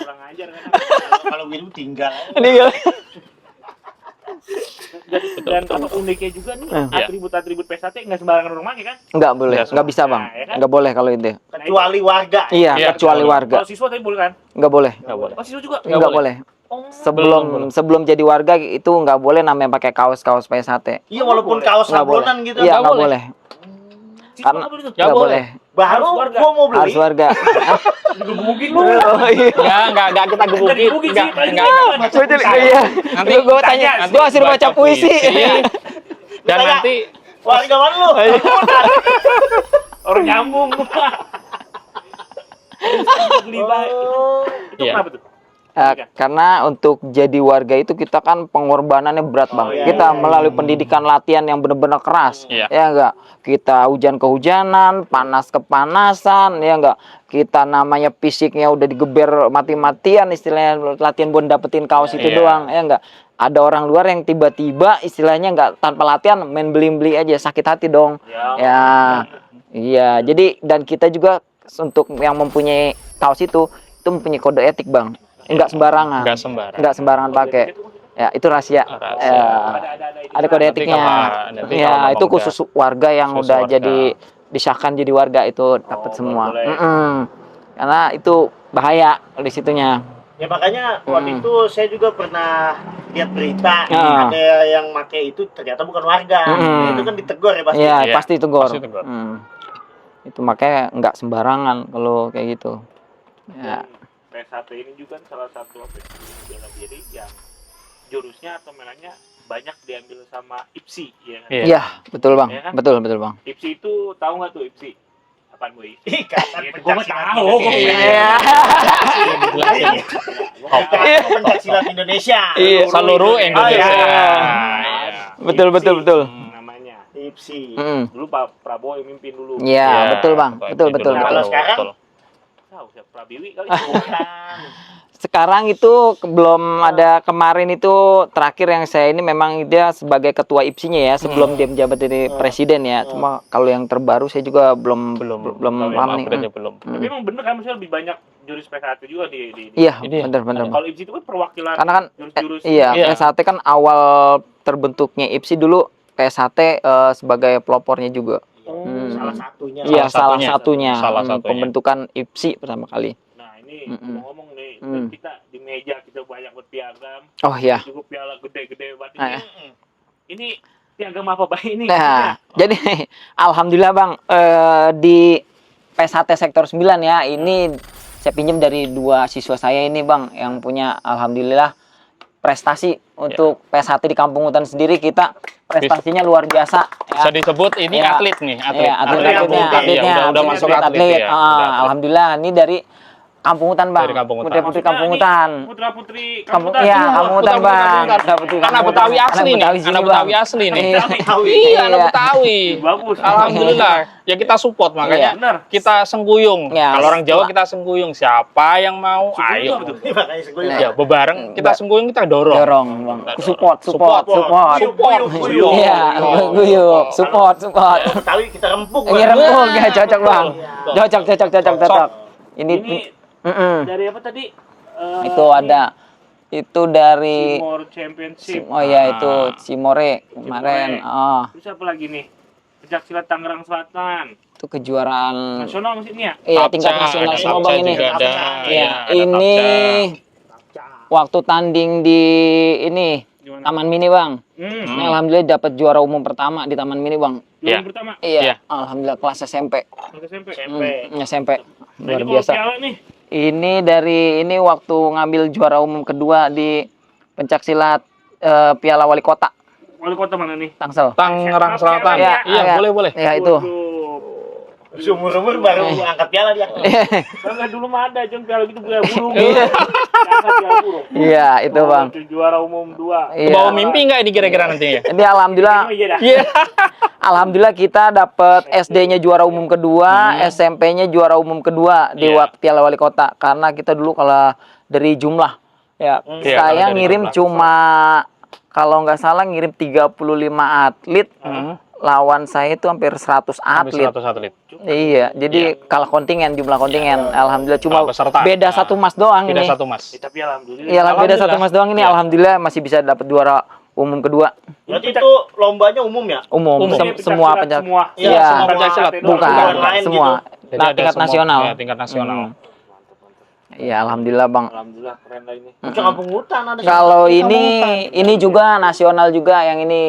Kurang ajar kan.
Kalau gitu tinggal.
Ini
Dan apa uniknya juga nih,
Iya.
atribut-atribut PSAT nggak sembarangan orang pakai kan?
Nggak boleh,
Nggak
nggak bisa bang,
Nah, ya kan?
nggak boleh kalau itu.
Kecuali warga.
Iya,
Iya,
kecuali
betul.
warga,
Kalau siswa tapi boleh kan?
nggak boleh,
Nggak boleh.
Oh siswa juga?
nggak boleh.
Oh.
Belum.
Sebelum jadi warga itu nggak boleh namanya pakai kaos PSAT.
Iya, walaupun
boleh.
kaos
Nggak boleh.
sablonan gitu.
Iya,
Nggak
nggak
boleh.
boleh.
Siswa
Karena-
nggak boleh tuh?
Nggak
Nggak
boleh.
Baru
Harus warga.
gua mau
Harus
beli.
warga.
Digebukin lu.
Oh iya.
Nggak kita gebukin.
Digebukin sih, paling
Nggak.
nggak.
Gua jadi iya.
Nanti
Gue tanya,
tanya,
gue hasil baca puisi.
Iya. Dan
Tanya.
nanti
Warga mana lu?
Orang nyambung. Beli baik. Itu
Iya.
kenapa tuh?
Karena untuk jadi warga itu kita kan pengorbanannya berat bang.
iya,
Kita
iya,
melalui pendidikan latihan yang benar-benar keras,
Iya.
ya enggak. Kita hujan kehujanan, panas kepanasan, ya enggak. Kita namanya fisiknya udah digeber mati-matian, istilahnya latihan buat dapetin kaos itu
Iya.
doang, ya enggak. Ada orang luar yang tiba-tiba istilahnya enggak tanpa latihan main beli-beli aja, sakit hati dong. Ya, iya. Jadi dan kita juga untuk yang mempunyai kaos itu mempunyai kode etik bang. Enggak sembarangan.
nggak sembarang.
Enggak sembarangan pakai. Ya, itu rahasia.
Rahasia.
Ya,
Ada
ada kode
Nanti
etiknya.
nanti
Ya,
kalau
itu
memang
khusus warga yang
khusus
udah
warga.
jadi disahkan jadi warga itu dapat semua.
boleh.
Karena itu bahaya di situnya.
Ya makanya waktu itu saya juga pernah lihat berita
Ya.
ada yang make itu ternyata bukan warga.
Mm.
Itu kan ditegur ya pasti.
Iya,
Iya,
pasti tegur.
pasti tegur.
Itu makanya nggak sembarangan kalau kayak gitu. Ya.
PS1 ini juga salah satu bela diri yang jurusnya atau mainannya banyak diambil sama IPSI ya kan?
Iya.
Iya, betul bang.
Iya kan?
Betul Bang.
IPSI itu tahu nggak tuh IPSI? Apaan boy?
Ikatan
Iya, gua nggak
Pencaksilat
tahu.
Indonesia.
Iya.
Ikatan Pencaksilat Indonesia.
Iya.
Seluruh Indonesia.
Oh, iya.
Iya.
Betul.
Namanya.
IPSI.
Mm.
Dulu Pak Prabowo yang mimpin dulu.
Iya, betul bang. Betul.
Kalau sekarang?
Tahu siapa Prabiwi kali.
Bukan.
Sekarang itu belum ada, kemarin itu terakhir yang saya ini memang dia sebagai ketua IPSI-nya ya sebelum dia menjabat jadi presiden ya. Cuma kalau yang terbaru saya juga belum paham nih.
Belum.
Tapi emang bener kan maksudnya lebih banyak jurus PS1 juga di
Iya,
Ini-
benar.
Kalau IPSI itu kan perwakilan
Karena kan
jurus-jurus.
iya,
Iya.
PSHT kan awal terbentuknya IPSI dulu PSHT sebagai pelopornya juga.
Oh,
Salah satunya.
Iya, salah
satunya.
satunya.
Salah satunya.
Pembentukan IPSI pertama kali.
Nah ini
Mm-mm.
ngomong nih,
Mm.
kita di meja kita banyak berpiagam,
Oh iya.
cukup piala gede-gede banget
Ah,
ini.
ya.
Ini piagam apa baik ini?
Nah, jadi alhamdulillah Bang, di PSHT sektor 9 ya, ini saya pinjam dari 2 siswa saya ini Bang yang punya alhamdulillah prestasi untuk PSHT di Kampung Hutan sendiri. Kita prestasinya luar biasa ya.
Bisa disebut ini
Iya.
atlet nih, atlet.
Iya, atletnya,
Iya, udah masuk atlet ya. Udah atlet.
Alhamdulillah ini dari Kampung Hutan Bang.
Dari Kampung Hutan.
Putri-putri Kampung Hutan.
Putra-putri
Kampung,
Hutan.
iya, Kampung Hutan Bang. Putra-putri
Anak
Kampung
Betawi
Hutan.
asli nih,
Betawi sini,
anak
Bang.
Betawi asli nih.
Iya.
Iya, anak
Iya.
Betawi.
Bagus.
Alhamdulillah. Ya kita support
Iya.
makanya
Bener.
kita sengguyung.
Ya,
Kalau orang Jawa
setelah-
kita sengguyung. Siapa yang mau?
Sengguyung
Ayo.
apa tuh?
Ini makanya seguin.
Nah.
Ya, bebareng kita sengguyung, kita dorong.
Dorong Bang. Support.
Support.
Guyup.
Iya, guyup. Support.
Betawi kita rempuk.
Ini
Bang.
rempuk ya, cocok Bang. Cocok. Ini
Ini dari apa tadi?
itu ada itu dari
Timor Championship.
oh ya itu Cimore kemarin. Oh,
Terus apa lagi nih? Pencaksilat Tangerang Selatan.
itu kejuaraan
Nasional maksudnya?
iya
Kapca,
tingkat nasional
ada
semua
Kapca
Bang ini.
juga ada.
Iya,
Iya, ada
ini
Kapca.
waktu tanding di ini
Gimana?
Taman Mini Bang.
Hmm.
Ini alhamdulillah dapat juara umum pertama di Taman Mini Bang.
Yang
Iya.
pertama.
Iya,
Iya.
alhamdulillah kelas SMP.
Anak SMP.
SMP.
Nah,
Luar
ini kalau
biasa.
piala nih.
Ini dari ini waktu ngambil juara umum kedua di pencaksilat Piala Wali Kota
Wali kota mana nih?
Tangsel.
Tangerang Selatan.
Iya,
Iya,
iya.
boleh.
Ya itu.
Seumur-umur baru angkat piala dia.
Karena dulu mah ada jeng piala gitu piala burung.
Iya.
Angkat piala burung.
Iya, itu Bang.
Oh, juara umum 2.
Iya.
Bawa mimpi nggak ini kira-kira nantinya?
Ini alhamdulillah
Oh iya dah.
Iya.
alhamdulillah kita dapat SD-nya juara umum kedua, SMP-nya juara umum kedua di
Iya.
Piala Wali Kota karena kita dulu kalau dari jumlah ya
Iya,
saya
kalau dari
ngirim
jumlah.
cuma kalau nggak salah ngirim 35 atlet. Lawan saya itu hampir 100
Hampir
atlet.
100 atlet.
Iya, jadi kalah kontingen, jumlah kontingen. Alhamdulillah cuma
Kalah peserta.
beda
Nah,
1 emas doang
Beda
ini.
1 mas.
Tapi alhamdulillah.
Iya, beda 1 emas doang ini.
Iya.
Alhamdulillah masih bisa dapat juara umum kedua.
Berarti itu lombanya umum ya?
Umum,
Umum.
semua pencak.
semua.
Iya,
semua
pencaksilat.
bukan,
lain
semua.
Jadi
Nah,
ada
tingkat
semua,
nasional.
ya, tingkat nasional.
Iya, alhamdulillah Bang.
Alhamdulillah keren lah ini.
Puncak Kampung Hutan ada.
Kalau ini juga nasional juga yang ini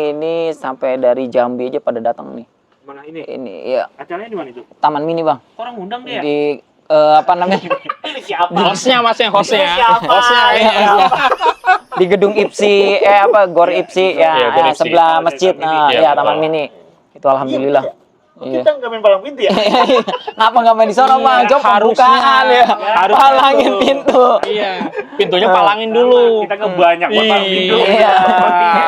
sampai dari Jambi aja pada datang nih.
Mana ini?
Ini ya
Acaranya di mana itu?
Taman Mini Bang.
Orang undang dia.
Di apa namanya?
Ini siapa?
Hostnya mas yang hostnya.
Siapa?
Hostnya
Di gedung IPSI Gor IPSI ya,
Iya, Gor IPSI.
sebelah masjid. Nah,
Iya,
ya Taman
betul.
Mini. Itu alhamdulillah. Iya.
Kita nggak main palang pintu ya?
Ngapa nggak main di sono Bang? Coba
harusnya.
pembukaan ya.
Harusnya
Palangin
tuh.
pintu.
Iya. Pintunya palangin dulu.
Kita banyak buat palang pintu.
Iya.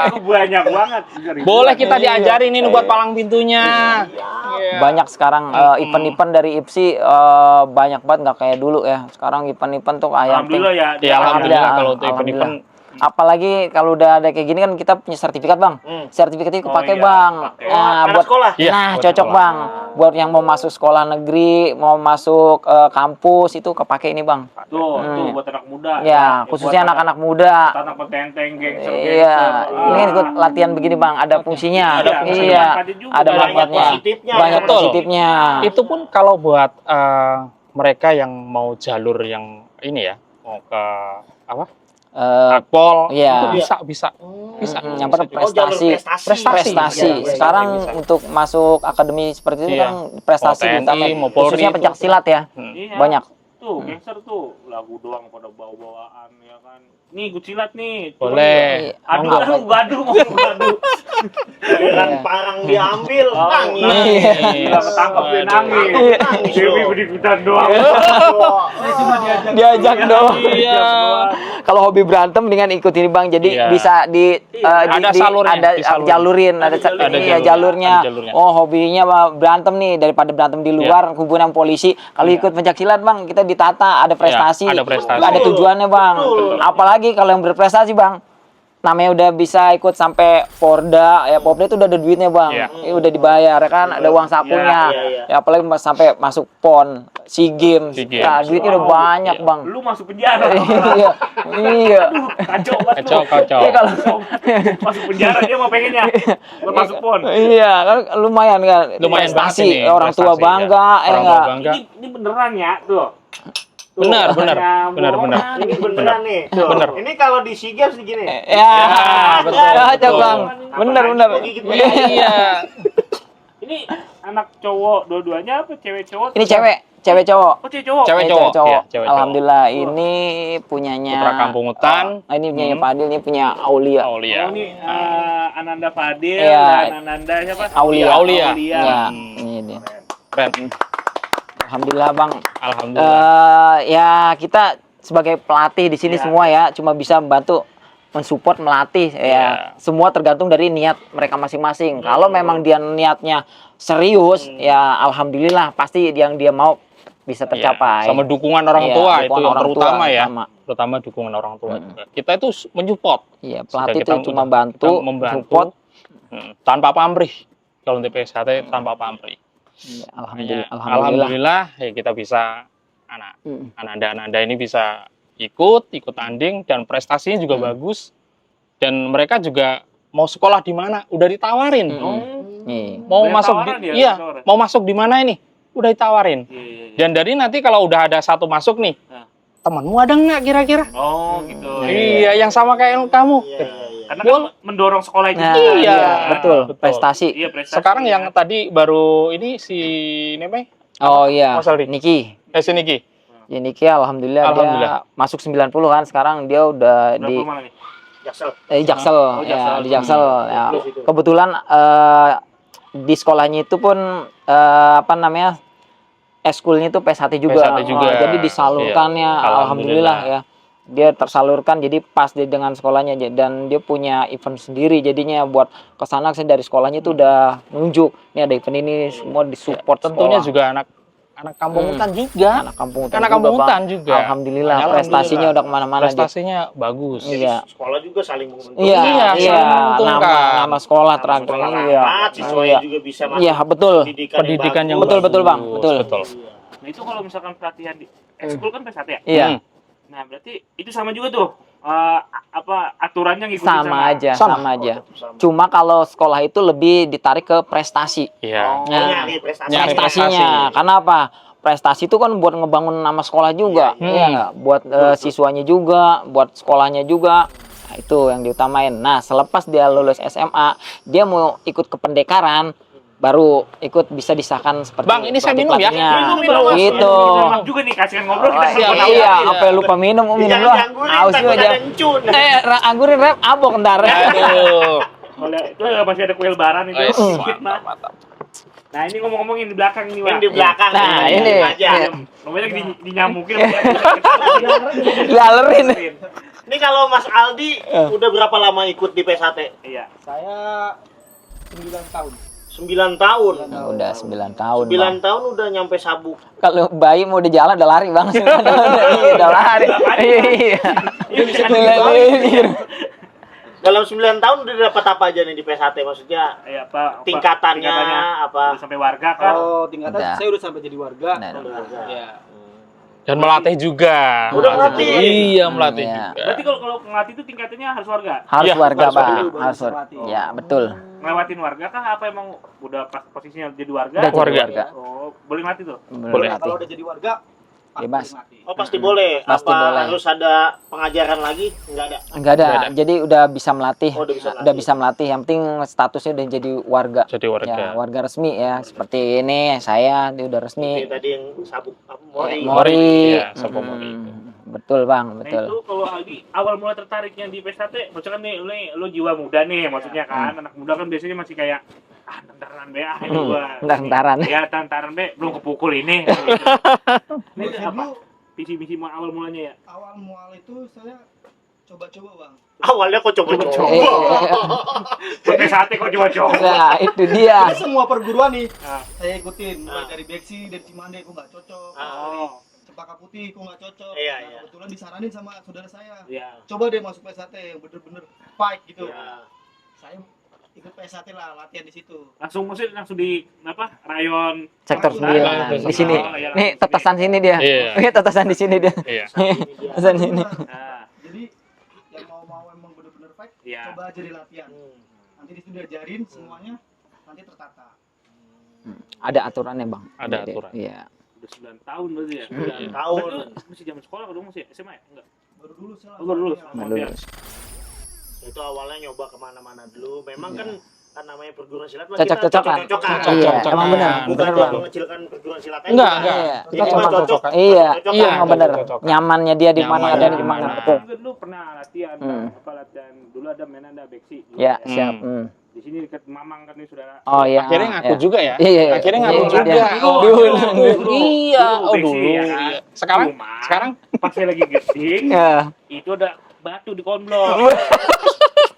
Itu banyak banget.
Boleh kita diajarin ini buat palang pintunya. Iya.
Banyak sekarang event-event dari IPSI banyak banget nggak kayak dulu ya. Sekarang event-event tuh kayak
Alhamdullah ya.
Ya alhamdulillah
Ada,
kalau untuk
alhamdulillah.
event-event
apalagi kalau udah ada kayak gini kan kita punya sertifikat Bang. Sertifikat itu
Oh,
kepake
iya,
Bang.
pakai.
Nah,
Anak
buat
sekolah?
Iya,
nah
buat
cocok
sekolah.
Bang. Buat yang mau masuk sekolah negeri, mau masuk kampus itu kepake ini Bang.
Tuh buat anak muda.
Ya, khususnya
buat
anak-anak muda.
anak petenteng, gangster,
Iya, ini kan ikut latihan begini Bang, ada fungsinya.
Ada fungsi
Iya,
manfaatnya juga.
ada
Banyak
manfaatnya.
positifnya.
Banyak
Betul.
positifnya.
itu pun kalau buat mereka yang mau jalur yang ini ya, mau ke apa? Akpol,
iya.
itu bisa.
Yang pada
Oh, jalur
prestasi.
Prestasi.
Iya, sekarang
bisa.
untuk masuk akademi seperti itu
Iya.
kan prestasi
Mau TNI,
utama.
mau Polri
Khususnya
itu.
pencak silat ya.
Iya.
Banyak.
Tuh, gangster tuh lagu doang pada bawa-bawaan ya kan. Nih, gue silat nih.
Boleh.
Aduh,
Enggak.
aduh, gaduh, mau gaduh.
Giliran parang diambil, nangis.
Iya.
Gila, ketangkep dia nangis.
Nangis
Dewi
dong.
berikutan doang.
Diajak dong.
Iya.
Kalau hobi berantem dengan ikut ini Bang, jadi
Iya.
bisa
Ada salurnya,
ada
disalurin.
jalurin, ada
Ada
iya,
jalurnya,
jalurnya.
ada jalurnya.
Oh, hobinya berantem nih daripada berantem di luar hubungan polisi. Kalau ikut pencak silat Bang, kita ditata, ada prestasi.
ada prestasi.
Ada tujuannya Bang.
Betul.
Apalagi kalau yang berprestasi Bang. Namanya udah bisa ikut sampai Porda, ya Porda itu udah ada duitnya Bang.
Iya.
Udah dibayar ya kan, ada uang sakunya.
Iya.
Ya apalagi sampai masuk PON, SEA Games.
SEA Games.
Nah, duitnya udah banyak
Iya.
Bang.
Lu masuk penjara.
Iya. Iya.
Kacau banget.
Kacau.
Iya, kalau
Masuk penjara dia mau pengennya. Buat masuk pon.
Iya, kan lumayan kan.
Lumayan banget
prestasi,
ini,
orang tua
prestasi,
bangga,
ya. Orang tua
enggak?
bangga.
Ini beneran ya, tuh. Tuh,
Benar.
bohongan.
Ini beneran nih. Tuh.
Bener.
Ini kalau di SEA Games gini.
Ya,
betul,
cocok
betul.
Bang. Bener.
Iya.
Ini anak cowok dua-duanya apa cewek cowok?
Ini cewek cowok.
Oh, cewek cowok.
Cewek
Ini
cowok.
cowok.
Iya, cewek cowok.
Alhamdulillah ini punyanya
Putra Kampung Hutan.
Ini punyanya Fadil, ini punya Aulia.
Aulia.
Oh, ini Ananda Fadil
Iya.
dan Ananda siapa?
Aulia.
Aulia.
Ya, ini dia.
Keren.
Alhamdulillah Bang.
Alhamdulillah.
Ya kita sebagai pelatih di sini
Iya.
semua ya cuma bisa bantu mensupport melatih ya.
Iya.
Semua tergantung dari niat mereka masing-masing. Kalau memang dia niatnya serius ya alhamdulillah pasti yang dia mau bisa tercapai.
Sama dukungan orang
Iya,
tua itu
dukungan
yang
orang tua
terutama ya.
terutama.
Terutama dukungan orang tua juga. Kita itu mensupport.
Iya,
Sudah
pelatih
kita
itu cuma
udah-
bantu,
kita membantu.
support.
Tanpa pamrih. Kalau untuk PSHT tanpa pamrih.
Iya,
Makanya,
alhamdulillah.
alhamdulillah ya kita bisa anak-anak ini bisa ikut tanding dan prestasinya juga bagus dan mereka juga mau sekolah di mana udah ditawarin.
Iya.
Mau
Banyak
masuk
tawaran
di,
ya,
iya,
tawaran.
mau masuk di mana ini? Udah ditawarin.
Iya.
Dan dari nanti kalau udah ada satu masuk nih,
Nah.
temanmu ada nggak kira-kira?
Oh, gitu.
Iya, yang sama kayak kamu.
Karena kan mendorong sekolah itu.
Nah,
Iya,
betul.
betul.
Prestasi.
Iya, prestasi.
Sekarang yang tadi baru ini si Nemeh,
Oh iya,
Mas Aldi?
Niki.
si Niki.
Ya, Niki alhamdulillah,
Alhamdulillah.
dia masuk 90 kan sekarang dia udah
Berapa
di
mana nih?
Jaksel.
Jaksel,
Oh,
ya
Jaksel.
di Jaksel. Ya.
Plus itu.
Kebetulan di sekolahnya itu pun apa namanya? Eskulnya itu PSHT juga.
PSHT juga.
Jadi disalurkannya
Iya.
alhamdulillah ya. Dia tersalurkan jadi pas dia dengan sekolahnya dan dia punya event sendiri jadinya buat kesana saya dari sekolahnya itu udah nunjuk nih ada event ini semua disupport
Tentunya
sekolah.
juga anak kampung hutan juga.
anak kampung hutan
Anak
juga,
kampung
Bang.
hutan juga.
Alhamdulillah
Alhamdulillah.
prestasinya udah kemana-mana dia.
Prestasinya bagus.
Iya.
Sekolah juga saling menguntungkan.
Iya,
Iya,
iya,
saling menguntungkan.
nama sekolah
Sama
terakhir
sekolah
iya.
rapat, siswanya juga bisa masuk
Iya, betul.
Pendidikan yang
Betul,
bagus.
betul, Bang. Betul.
Nah, itu kalau misalkan pelatihan di ekskul kan PSHT ya?
Iya.
Hmm.
Nah, berarti itu sama juga tuh. aturannya ngikutin
sama aja.
Sama.
Cuma kalau sekolah itu lebih ditarik ke prestasi.
Iya.
Nah,
Nyari prestasi.
Nyari
prestasinya. Karena apa? Prestasi itu kan buat ngebangun nama sekolah juga, iya nggak? Buat siswanya juga, buat sekolahnya juga. Nah, itu yang diutamain. Nah, selepas dia lulus SMA, dia mau ikut ke pendekaran, baru ikut bisa disahkan seperti
Bang, ini saya minum ya.
Minum,
Gitu.
Minum juga nih, kasihkan ngobrol kita
Iya,
ngobrol.
iya, apa lupa minum, minum
Jangan
doang.
dianggurin,
Aus
takut
aja.
ada encun.
Anggurin rep abok ntar.
Aduh.
Kalau itu masih ada kue lebaran itu.
Wes,
Sedikit,
mantap,
Mas.
mantap.
Nah, ini ngomong-ngomong yang di belakang nih, Wak.
Yang di belakang.
Nah,
Yang
ini.
aja.
Namanya dinyamukin.
Lalerin.
Ini kalau Mas Aldi udah berapa lama ikut di PSHT?
Iya.
Saya 9 tahun.
9 tahun.
Nah, udah 9 tahun.
9
Bang.
tahun udah nyampe Sabuk.
Kalau bayi mau di jalan udah lari bang, udah lari. Iya.
Dalam 9 tahun udah dapat apa aja nih di PSHT? Maksudnya
Iya, apa?
tingkatannya apa?
Udah sampai warga kan?
Oh, tingkatan
Udah.
saya udah sampai jadi warga.
Nah,
Ya.
Dan melatih juga.
Udah melatih.
Iya, melatih
Iya.
juga.
Berarti kalau ngelatih itu tingkatannya harus warga?
harus
Iya,
warga
harus
bang,
warga,
harus
baru
warga.
bisa
Ya betul.
Ngelewatin warga kah? Apa emang udah pas posisinya jadi warga?
Udah jadi
Warga.
warga.
Oh, boleh mati tuh?
Boleh.
Ya, kalau udah jadi warga
Bebas.
mati.
Oh pasti boleh.
Pasti
apa
boleh.
harus ada pengajaran lagi? Enggak ada.
Enggak ada.
Nggak ada.
Jadi udah bisa melatih.
Oh, udah bisa
Udah
melatih.
bisa melatih. Yang penting statusnya udah jadi warga.
Jadi warga.
Ya, warga resmi ya. Seperti ini saya dia udah
Kayak
resmi.
tadi yang Sabuk apa, Mori.
Mori.
Iya, Sabuk Mori.
Betul bang,
Nah
betul.
itu kalau Aldi awal mulai tertariknya di PSHT, maksudnya kan nih lo jiwa muda nih, maksudnya kan anak muda kan biasanya masih kayak tentaran be ini gua.
Tentaran.
Ya tentaran be belum kepukul ini. Ini apa? Visi-visi awal mulanya ya.
Awal mual itu saya coba-coba, Bang.
Awalnya kok coba-coba.
PSHT kok coba-coba.
Nah, itu dia.
Karena semua perguruan nih
Ah.
saya ikutin, mulai dari Beksi, dari Cimande kok nggak cocok.
Oh.
Cempaka Putih kok nggak cocok.
Iya,
Nah,
iya.
kebetulan disaranin sama saudara saya.
Iya.
Coba deh masuk PSHT yang bener-bener fight gitu.
Ya.
Saya ikut PSHT lah, latihan di situ.
Langsung di apa? Rayon
Sektor
Langsung
9
langsung.
di sini.
Oh, iya,
Nih
langsung
tetesan sini dia.
Iya.
Nih tetesan di sini dia.
Iya.
Tetesan ini.
Nah,
Jadi yang mau emang bener-bener fight,
Iya.
coba aja di latihan. Nanti di situ diajarin semuanya, nanti tertata.
Ada aturannya bang.
Ada
Jadi,
aturan.
Iya.
udah 9 tahun berarti ya.
9 tahun.
Berarti lu masih zaman sekolah kalau masih SMA ya? Enggak.
Baru dulu saya.
Oh, baru lulus.
latihan.
Baru
Iya.
lulus.
Itu awalnya nyoba kemana-mana dulu. Memang kan namanya perguruan silat mah
Cocok-cocokan.
kita cocok-cocokan.
Iya,
Cocok-cocokan.
emang benar.
Bukan
Benar
buat
bang.
mengecilkan perguruan silat
Enggak,
aja.
enggak.
Iya.
Ini mah cocok.
Cocok-cocokan.
Iya,
Cocok-cocokan.
Iya,
emang benar.
cocok-cocokan.
Nyamannya dia di mana
Nyaman.
ada di mana.
Nah.
Betul.
Kan lu pernah latihan,
Hmm.
apa latihan dulu ada Menanda Beksi. dulu
Ya,
ya.
siap. Hmm.
Di sini dekat Mamang kan nih saudara.
Oh iya.
Akhirnya ngaku
ya.
juga ya.
Iya.
Akhirnya ngaku
Iya,
juga.
iya.
Oh,
Dulu.
Iya, oh
Beksi,
dulu.
ya kan?
Iya. Sekarang
Cuma,
sekarang
pas saya lagi gesting,
Ya.
itu ada batu di konblok.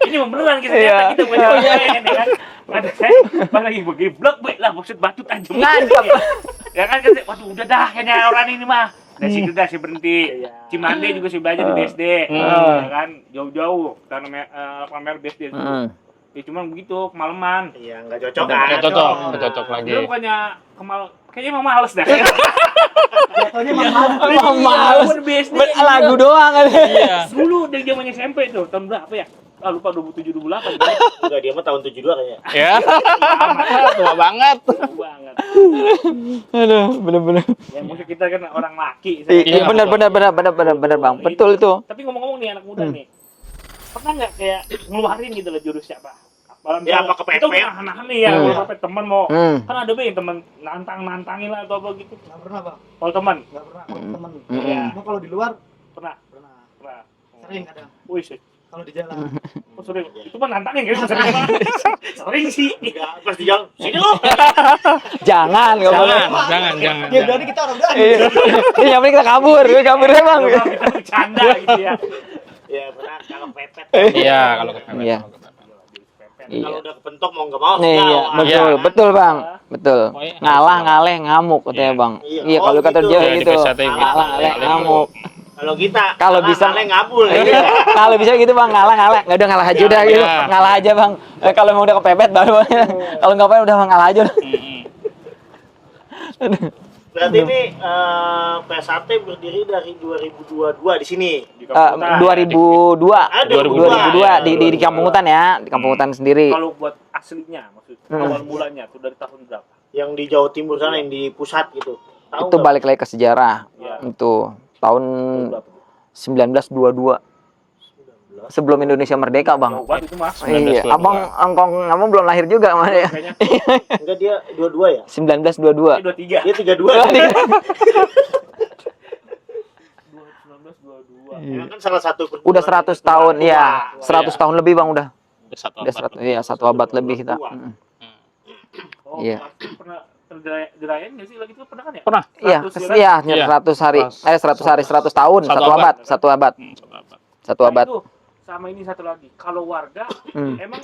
Ini beneran kita
Iya.
kita punya main ya kan. Ada saya pas lagi begini blok lah maksud batu tajam.
Ngancap.
Ya kan kata, waduh udah dah kayaknya orang ini mah. Dari situ dah saya berhenti. Cimande juga saya belajar di BSD. Ya kan jauh-jauh karena lapangan merah BSD.
Hmm.
Ya cuman begitu kemalaman.
Iya, enggak cocok kan.
nggak cocok, nggak cocok lagi.
Dia bukannya kayaknya emang males dah.
Jatuhnya mahal.
Emang males.
Buat BSD.
Lagu doang kan.
Iya.
Dulu dari zamannya SMP tuh tahun berapa ya? Ah lupa 27 28
Enggak, dia mah tahun 72 kayaknya.
Ya. Tua banget.
banget.
Aduh, bener-bener.
Ya mungkin kita kan orang laki.
Iya,
Iya,
bener bang. Betul itu.
Tapi ngomong-ngomong nih anak muda nih. Pernah nggak kayak ngeluarin gitu loh jurus siapa?
Ya, apa kepepet?
Itu nahan nih ya,
Hmm.
kalau kepepet teman mau.
Hmm.
Kan ada yang teman nantangin lah atau apa gitu.
Nggak pernah, Bang.
Kalau teman
Nggak pernah. Kalau temen.
Iya.
Cuma kalau di luar
pernah.
pernah.
Pernah.
Sering kadang.
Wih sih.
Kalau di jalan.
Oh, sering. Itu mah nantangin kan sering banget. Sering sih.
Enggak, pas di jalan. Sini lu.
Jangan, nggak boleh.
Jangan.
Ya berarti kita orang berani.
Iya. Ini yang penting kita kabur bang.
Kalau kita bercanda gitu ya.
Ya, pernah kalau pepet.
Iya, kalau kepepet.
Iya.
kalau kepepet.
Iya.
Kalau udah kepentok mau enggak mau.
Nih, iya,
nah,
betul,
Iya.
betul bang, betul.
Pokoknya
Ngalah,
harus
ngaleh, ngamuk katanya
Iya.
bang.
Iya.
Iya,
Oh,
kalau kata
gitu.
dia
Iya, di
gitu.
PSHT gitu.
Ngalah, ngaleh, ngamuk.
Kalau kita
Kalau bisa-
kalian ngabul.
Iya. Kalau bisa gitu bang, ngalah, nggak udah ngalah aja udah gitu,
Iya.
ngalah aja bang. Kalau mau udah kepepet baru, kalau nggak apa udah ngalah aja.
Mm-mm.
Berarti ini PSAT berdiri dari 2022 di sini.
Di Kampung Hutan.
2002.
Ah,
2002 di kampung hutan ya, di kampung hutan sendiri.
Kalau buat aslinya maksudnya awal mulanya tuh dari tahun berapa?
Yang di Jawa Timur sana, yang di pusat gitu. Tahu
Itu
nggak?
balik lagi ke sejarah.
Ya.
Itu tahun
Berapa?
1922. Sebelum Indonesia merdeka, Bang.
Jauh banget itu Mas.
Iya,
1922.
abang belum lahir juga, Mas ya.
Kayaknya
Enggak, dia 22 ya?
1922.
23.
Dia 32.
1922.
Ini kan salah satu perguruan
Udah 100 tahun,
tua.
ya. 100 tahun lebih, Bang, udah.
Udah satu
Udah
abad.
100, iya, 1 abad lebih kita.
Tua.
Oh,
Iya.
pasti pernah dirayain nggak sih lagi itu pernah kan ya?
Pernah.
Iya,
100 ya,
iya,
Iya.
100 hari. 100 hari, 100 tahun, 1
Satu
abad,
abad.
1 abad.
Satu abad.
1
Nah,
abad.
itu sama ini satu lagi. Kalau warga
Hmm.
emang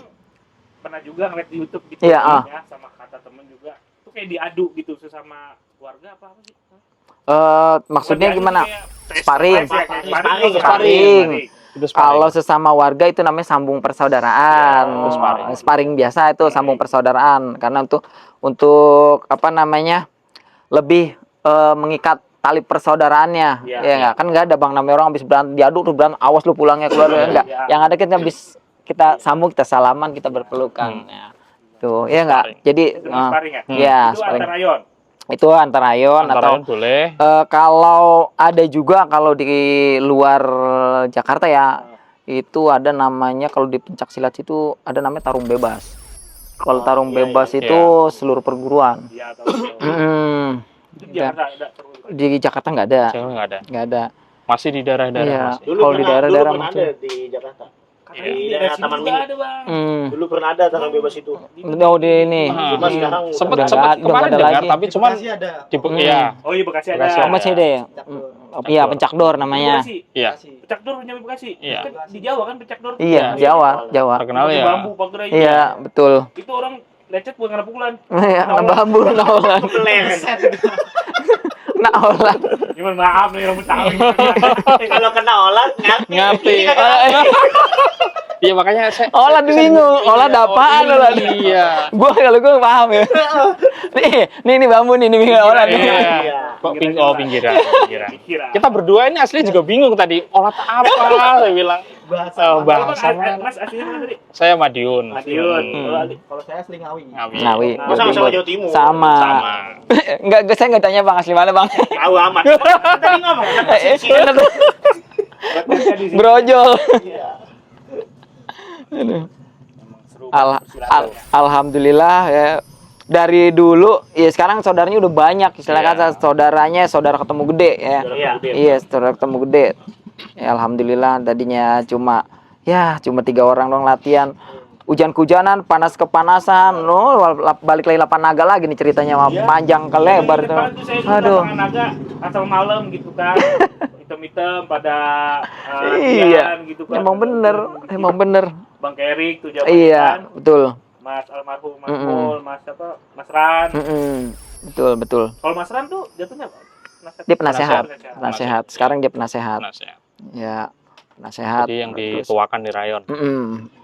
pernah juga ngeliat di YouTube gitu
Iya,
ya, sama kata temen juga. Itu kayak diadu gitu sesama warga apa sih?
Maksudnya
Bukan diadu,
gimana?
kayak
Sparring.
Sparring.
Sparring.
Itu
Kalau sesama warga itu namanya sambung persaudaraan.
Ya, itu
sparring.
Sparring biasa itu sambung persaudaraan, karena untuk apa namanya? Lebih mengikat tali persaudaraannya.
Iya.
Ya nggak? Kan nggak ada Bang namanya orang habis berantem diaduk tuh berantem, awas lu pulangnya keluar enggak.
Iya.
Yang ada kita habis kita sambung, kita salaman, kita berpelukan. Ya. Tuh, ya nggak?
Sparring.
Jadi
Itu sparring ya?
ya,
Itu
sparring.
antar rayon.
Itu antara rayon
antara
atau
lain boleh.
kalau ada juga kalau di luar Jakarta ya, itu ada namanya kalau di pencaksilat itu ada namanya tarung bebas. Kalau tarung
iya,
bebas
iya.
itu seluruh perguruan.
Iya, tahu.
Mm.
Itu di Jakarta ada terus.
Di Jakarta nggak ada,
Jangan nggak ada.
nggak ada.
Masih di daerah-daerah
Iya.
masih.
Dulu
Kalau di
pernah,
daerah-daerah
dulu pernah
masih.
ada di Jakarta.
Katanya
Di
di
daerah
daerah sini
Taman
juga
Mini.
ada, Bang.
Dulu pernah ada tarung bebas itu.
Oh di ini.
Ah.
Cuma sekarang udah
Sempet
Udah
sempet
nggak- udah
kemarin
nggak ada
dengar,
lagi.
tapi cuman
Bekasi ada.
di
Hmm.
iya.
Oh iya Bekasi ada.
Bekasi
Oh masih ada ya?
Cakdor.
Iya, pencakdor namanya.
Bekasi.
Iya.
Bekasi.
Pecakdor punya Bekasi.
Iya.
Kan di Jawa kan pecakdor.
Iya,
Bekasi.
Jawa, Jawa.
Terkenal
Pakai
ya.
bambu pagar aja.
Iya, betul.
Itu orang lecet bukan kena pukulan.
Iya, bambu naolan.
Meleset.
Naolan.
Gimana maaf nih orang Betawi.
Kalau kena olah ngerti.
Ngerti.
Ini kagak ngerti.
Iya makanya saya
Olah bingung, olah ada apaan olah?
Iya.
Gua paham ya. Nih bambu nih olah nih.
Iya.
Iya.
Kok pinggiran.
Kira.
Kita berdua ini asli juga bingung tadi. Olah apa? Saya bilang.
Bahasa.
Bahasa
Mas aslinya mana tadi?
Saya Madiun.
Madiun.
Hmm.
Kalau Ali-
Kalau saya asli Ngawi.
Ngawi.
Oh, sama-sama Jawa Timur.
Sama.
Sama.
Enggak, saya enggak tanya Bang asli mana, Bang.
Tahu amat. Kan tadi ngomong anak sini.
Podcastnya di sini.
Brojol.
Iya.
Emang seru.
Alhamdulillah ya. Dari dulu ya sekarang saudaranya udah banyak, istilahnya
Iya.
saudaranya saudara ketemu gede ya.
Iya.
Iya, saudara ketemu gede. Ya, alhamdulillah tadinya cuma 3 orang dong latihan. Hujan-hujanan, panas kepanasan, balik lagi lapan naga lagi nih ceritanya
Iya.
panjang ke lebar tuh.
Tuh saya juga
Aduh.
lapangan naga asal malam gitu kan. Hitam-hitam pada
Iya.
latihan gitu kan.
Emang bener.
Bang Kerik tuh zaman
Iya,
kan.
betul.
Mas almarhum Mas
Mm-mm.
Pol, Mas apa? Mas Ran.
Betul.
Kalau Mas Ran tuh jatuhnya apa?
Dia penasehat.
Penasehat.
Penasehat. Sekarang dia penasehat.
Penasehat.
Ya, penasehat.
Jadi yang
Terus,
dituakan di rayon.
mm-mm.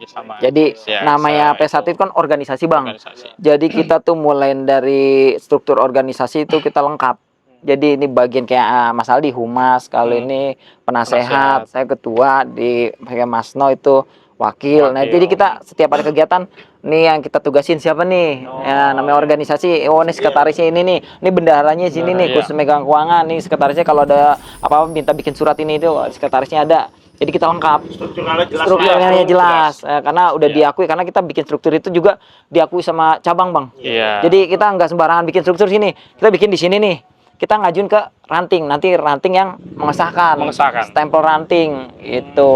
Sama.
Jadi
Ya,
namanya
saya
PSAT itu kan organisasi, Bang.
organisasi.
Jadi kita tuh mulai dari struktur organisasi itu kita lengkap. Jadi ini bagian kayak Mas Aldi humas, kalau ini penasehat,
Penasehat.
saya ketua, di kayak Mas No itu wakil. Nah,
Wakil.
jadi kita setiap ada kegiatan nih yang kita tugasin siapa nih? Ya, namanya organisasi. Oh, ini sekretarisnya ini nih. Ini bendaharanya sini nih,
Iya.
khusus megang keuangan. Nih sekretarisnya kalau ada apa-apa minta bikin surat ini itu sekretarisnya ada. Jadi kita lengkap.
Strukturalnya jelas.
Strukturnya jelas. Karena udah
Iya.
diakui, karena kita bikin struktur itu juga diakui sama cabang, Bang.
Iya.
Jadi kita nggak sembarangan bikin struktur sini. Kita bikin di sini nih. Kita ngajuin ke ranting. Nanti ranting yang mengesahkan.
Mengesahkan.
Stempel ranting itu.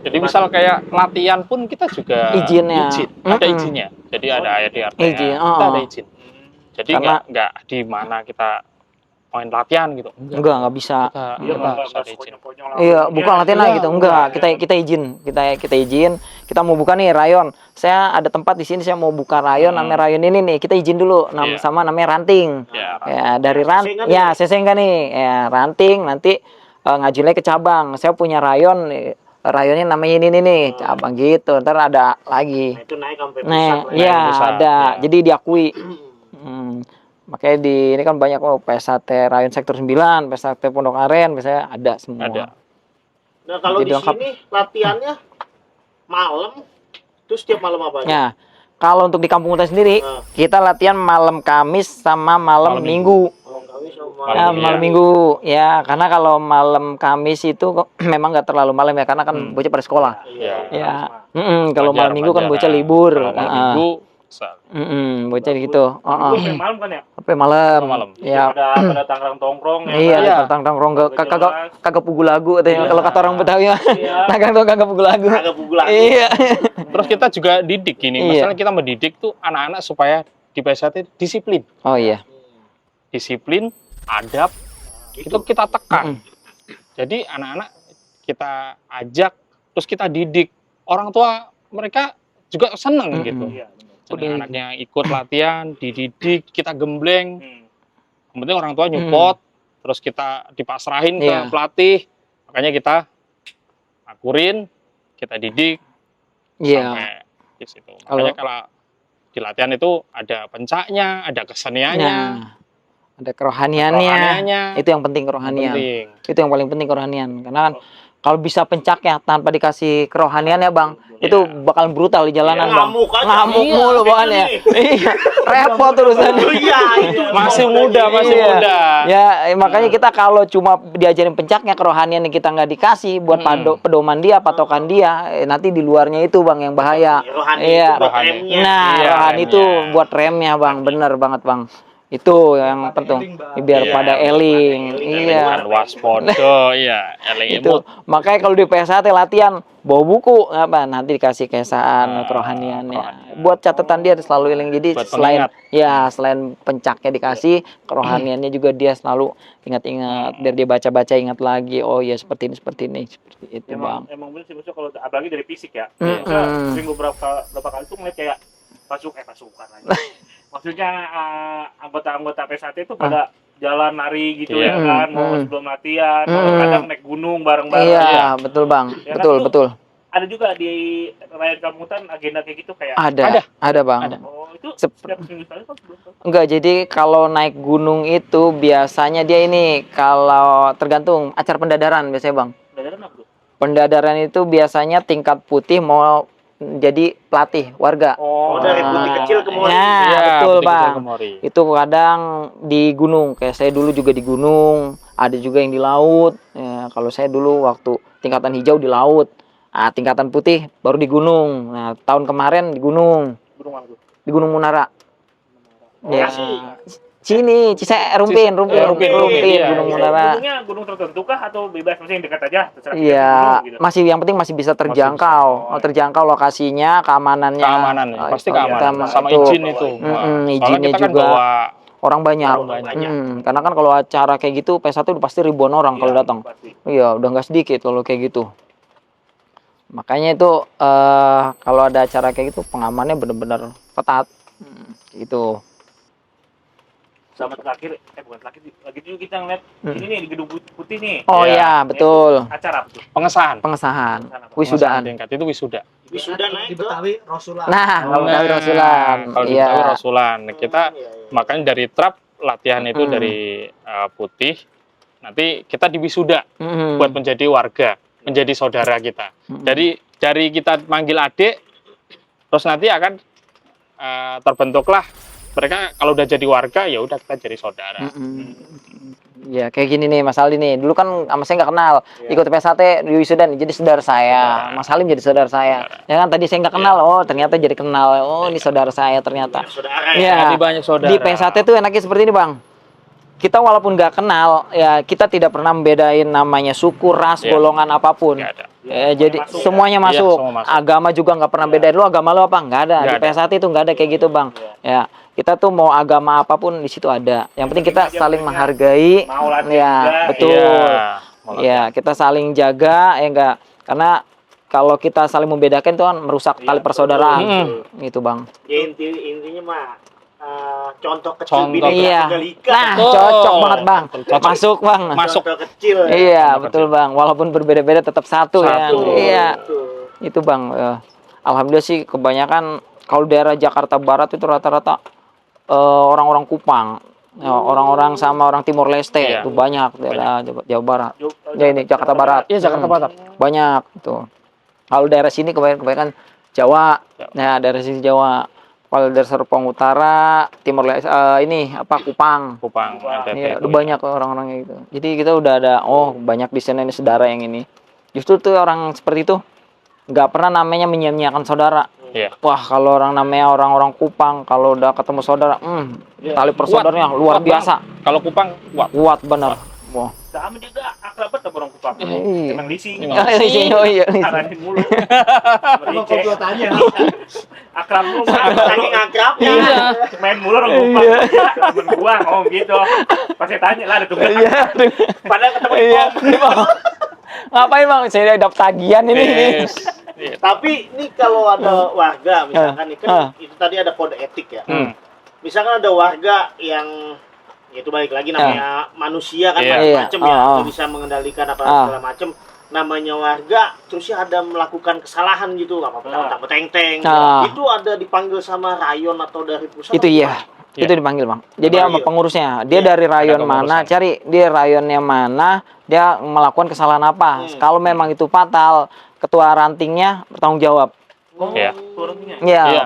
Jadi misal kayak latihan pun kita juga
Izinnya.
izin. Ada
Mm-mm.
izinnya. Jadi ada ADRT.
Izin,
Kita
oh.
ada izin. Jadi
Karena-
nggak di mana kita main latihan gitu.
Nggak bisa.
Kita,
Iya,
kita
Bang,
harus ada izin.
konyol-konyol lah.
Iya, bukan latihan lah
Iya,
gitu.
iya.
Enggak, kita izin. Kita izin. Kita mau buka nih rayon. Saya ada tempat di sini saya mau buka rayon, namanya rayon ini nih. Kita izin dulu
Iya.
sama namanya ranting.
Ya,
Ya, dari ranting.
Sesengkan
Ya, sesengkan nih. Ya, ranting nanti ngajuin lagi ke cabang. Saya punya rayon nih. Rayonnya namanya ini nih, cabang gitu. Ntar ada lagi.
Nah, itu naik sampai pusat
Nah,
lah.
iya
pusat,
ada.
ya.
Jadi diakui. Hmm. Makanya di ini kan banyak PSHT Rayon Sektor 9, PSHT Pondok Aren, biasanya ada semua.
Ada.
Nah, kalau di
Jadi lengkap.
sini latihannya malam, terus setiap malam apa aja?
Nah, kalau untuk di Kampung Hutan sendiri,
Nah.
kita latihan malam Kamis sama malam
Malam
Minggu.
Malam Kamis sama
Malam
Ya,
Minggu,
malam
ya.
Minggu ya, karena kalau malam Kamis itu kok memang nggak terlalu malam ya, karena kan bocah pada sekolah.
Iya.
Ya, kalau malam Minggu kan bocah libur.
Kalau malam Minggu bisa.
Bocah gitu.
Itu sampai malam kan ya?
Sampai malam.
Malam.
Ya,
Pada Tangerang tongkrong ya.
iya,
kan?
Iya.
tangkrong kagak pugu lagu katanya.
Iya.
Kalau kata orang Betawi mah,
Iya.
kagak pugu lagu.
agak pukul lagi.
Iya.
Terus kita juga didik gini,
Iya.
masalah kita mendidik tuh anak-anak supaya di PSHT disiplin.
Oh iya.
Disiplin, adab, itu kita tekan. Jadi anak-anak kita ajak, terus kita didik. Orang tua mereka juga seneng gitu.
Iya, benar.
Jadi anaknya ikut latihan, dididik, kita gembleng.
Hmm.
Yang penting orang tua nyupport, terus kita dipasrahin ke
Iya.
pelatih. Makanya kita akurin, kita didik
Iya.
sampai di situ. Makanya kalau di latihan itu ada pencaknya, ada keseniannya,
Nah, ada kerohaniannya.
rohaniannya.
Itu yang penting kerohanian.
Penting.
Itu yang paling penting kerohanian. Karena kan kalau bisa pencaknya tanpa dikasih kerohanian ya Bang, itu bakal brutal di jalanan
Iya.
Bang.
Ngamuk aja.
Ngamuk
Iya,
mulu
kayak
bawaannya.
gini.
Iya, repot urusan.
Oh iya, itu.
Masih muda, masih
Iya.
muda.
Ya, makanya kita kalau cuma diajarin pencaknya kerohanian yang kita nggak dikasih buat pedoman dia, patokan dia, nanti di luarnya itu Bang yang bahaya.
Rohani
Iya.
itu buat
Rohani.
remnya.
Nah,
Iya,
rohani itu
remnya.
buat remnya Bang, bener banget Bang. Itu yang penting biar
Iya,
pada eling. Iya.
Bukan waspodo, iya, eling
Itu
imut.
makanya kalau di PSHT latihan bawa buku apa nanti dikasih kesaan kerohaniannya buat catatan dia selalu eling. Jadi
Buat
selain
pengingat.
selain pencaknya dikasih kerohaniannya juga dia selalu ingat-ingat biar dia baca-baca ingat lagi, oh ya seperti ini seperti itu Bang.
Emang bener sih, maksudnya kalau apalagi dari fisik ya.
Mm-mm.
Saya sering berapa kali tuh ngeliat kayak pasukan lagi. Maksudnya anggota-anggota PSHT itu pada jalan lari gitu
Iya.
ya kan, mau
Mm.
sebelum latihan,
Mm.
kadang naik gunung bareng-bareng.
Iya, betul Bang.
Ya kan,
Betul,
itu
betul.
Ada juga di Rayon Kampung Hutan agenda kayak gitu kayak.
Ada Bang.
Ada.
Oh, itu
Sep-
setiap minggu sekali kan sebelum
Enggak, jadi kalau naik gunung itu biasanya dia ini kalau tergantung acara pendadaran biasanya Bang.
Daerah apa tuh?
Pendadaran itu biasanya tingkat putih mau jadi pelatih warga.
Oh, dari putih kecil ke Mori.
Nah,
Iya,
betul
putih
Bang.
kecil ke Mori.
Itu kadang di gunung, kayak saya dulu juga di gunung, ada juga yang di laut. Ya, kalau saya dulu waktu tingkatan hijau di laut, tingkatan putih baru di gunung. Nah, tahun kemarin di gunung,
Gunung mana tuh?
di Gunung Munara.
Oh,
Ya,
sih.
sini, Rumpin,
Rumpin, iya,
Gunung
iya.
Munara.
Gunungnya gunung tertentu kah atau bebas, maksudnya yang dekat aja? Terserah kita
Iya,
gunung gitu.
masih yang penting masih bisa terjangkau.
Oh, iya.
Terjangkau lokasinya, keamanannya.
Keamanan, pasti keamanan. Sama
itu.
izin itu.
Mm-mm,
Soalnya
izinnya
kita kan
juga.
bawa
Orang banyak.
Orang banyak.
Karena kan kalau acara kayak gitu PS1 udah pasti ribuan orang kalau
Iya,
datang.
pasti.
Iya, udah nggak sedikit kalau kayak gitu. Makanya itu kalau ada acara kayak gitu pengamannya bener-bener ketat. Gitu.
Sama terakhir, bukan terakhir, lagi juga kita ngeliat ini nih di gedung putih nih.
Oh
Iya.
iya, betul.
Acara apa tuh?
pengesahan.
Pengesahan,
Pengesahan
wisudaan.
tingkat itu wisuda.
Wisuda naik
di
ke
Betawi Rasulah.
Nah, kalau Betawi Rasulan.
Kalau di
Iya.
Betawi Rasulan. Kita
Iya, iya.
makanya dari trap latihan itu dari putih. Nanti kita di wisuda
Mm-mm.
buat menjadi warga, menjadi saudara kita. Jadi dari kita manggil adik, terus nanti akan terbentuklah mereka kalau udah jadi warga ya udah kita jadi saudara.
Ya kayak gini nih Mas Aldi nih. Dulu kan sama saya nggak kenal. Ikut PSAT di wisuda nih, jadi saudara saya. Mas Halim jadi saudara saya. Ya kan tadi saya nggak kenal. Oh ternyata jadi kenal. Oh ini saudara saya ternyata.
Saudara
Ya.
Jadi banyak saudara.
Di PSAT tuh enaknya seperti ini Bang. Kita walaupun nggak kenal, ya kita tidak pernah membedain namanya suku, ras,
Iya.
golongan apapun.
Nggak ada.
Jadi
masuk,
semuanya
Iya,
masuk.
semua masuk.
Agama juga nggak pernah bedain. Lu agama lu apa? Nggak ada.
Nggak
Di
ada.
PSAT itu nggak ada kayak gitu Bang. Ya kita tuh mau agama apapun di situ ada. Yang penting kita
Penting aja
saling
mereka
menghargai.
mau latihan
Ya
juga.
betul.
Iya.
Ya kita saling jaga ya enggak. Karena kalau kita saling membedakan itu kan merusak tali persaudaraan. Gitu Bang.
Ya intinya mah contoh kecil
Contoh.
Bhinneka
Iya.
Tunggal Ika.
Nah,
Betul.
cocok banget Bang.
Cocok.
Masuk Bang.
Masuk.
Contoh kecil.
Iya, betul Bang. Walaupun berbeda-beda tetap satu ya.
Satu.
Iya.
Betul.
Itu Bang. Alhamdulillah sih kebanyakan kalau daerah Jakarta Barat itu rata-rata orang-orang Kupang. Ya, orang-orang sama orang Timor Leste
Iya.
itu banyak daerah Jawa Barat. Ya ini Jakarta Barat.
Iya, Jakarta Barat.
Banyak itu. Kalau daerah sini kebanyakan Jawa. Nah, daerah sini Jawa. Kalau dari Serpong Utara, Timor Leste ini apa Kupang.
Kupang, NTT
Iya,
itu,
udah banyak orang-orangnya gitu. Jadi kita udah ada banyak di sana ini saudara yang ini. Justru tuh orang seperti itu nggak pernah namanya menyia-nyiakan saudara.
Iya.
Wah, kalau orang namanya orang-orang Kupang, kalau udah ketemu saudara, tali persaudaranya luar
Kuat,
biasa.
Bang. Kalau Kupang kuat.
Kuat bener. Wah.
Sama juga akrab banget sama orang Kupang.
Iya.
Emang leasing.
Oh iya.
Arahin mulu.
Kalau komplotannya.
Akrab mulu.
Saking akrabnya.
Iya.
Main mulu orang Kupang. Temen gua ngomong gitu. Pas saya tanya lah ada tugas.
Iya.
Padahal ketemu di
Iya.
pom.
Ngapain Bang? Saya dapat tagihan ini.
Yes. Iya.
Tapi ini kalau ada warga misalkan nih kan itu tadi ada kode etik ya. Misalkan ada warga yang itu balik lagi namanya manusia kan
Iya.
macam-macam ya, itu bisa mengendalikan apa segala macam. Namanya warga terus ada melakukan kesalahan gitu, apa beteng-teng. Itu ada dipanggil sama rayon atau dari pusat.
Itu iya.
Iya.
Itu dipanggil Bang. Jadi sama pengurusnya. Dia dari rayon
Ada
mana,
kepengurusan.
cari dia rayonnya mana, dia melakukan kesalahan apa. Kalau memang itu fatal, ketua rantingnya bertanggung jawab.
Iya.
Turunnya.
Iya,
Iya.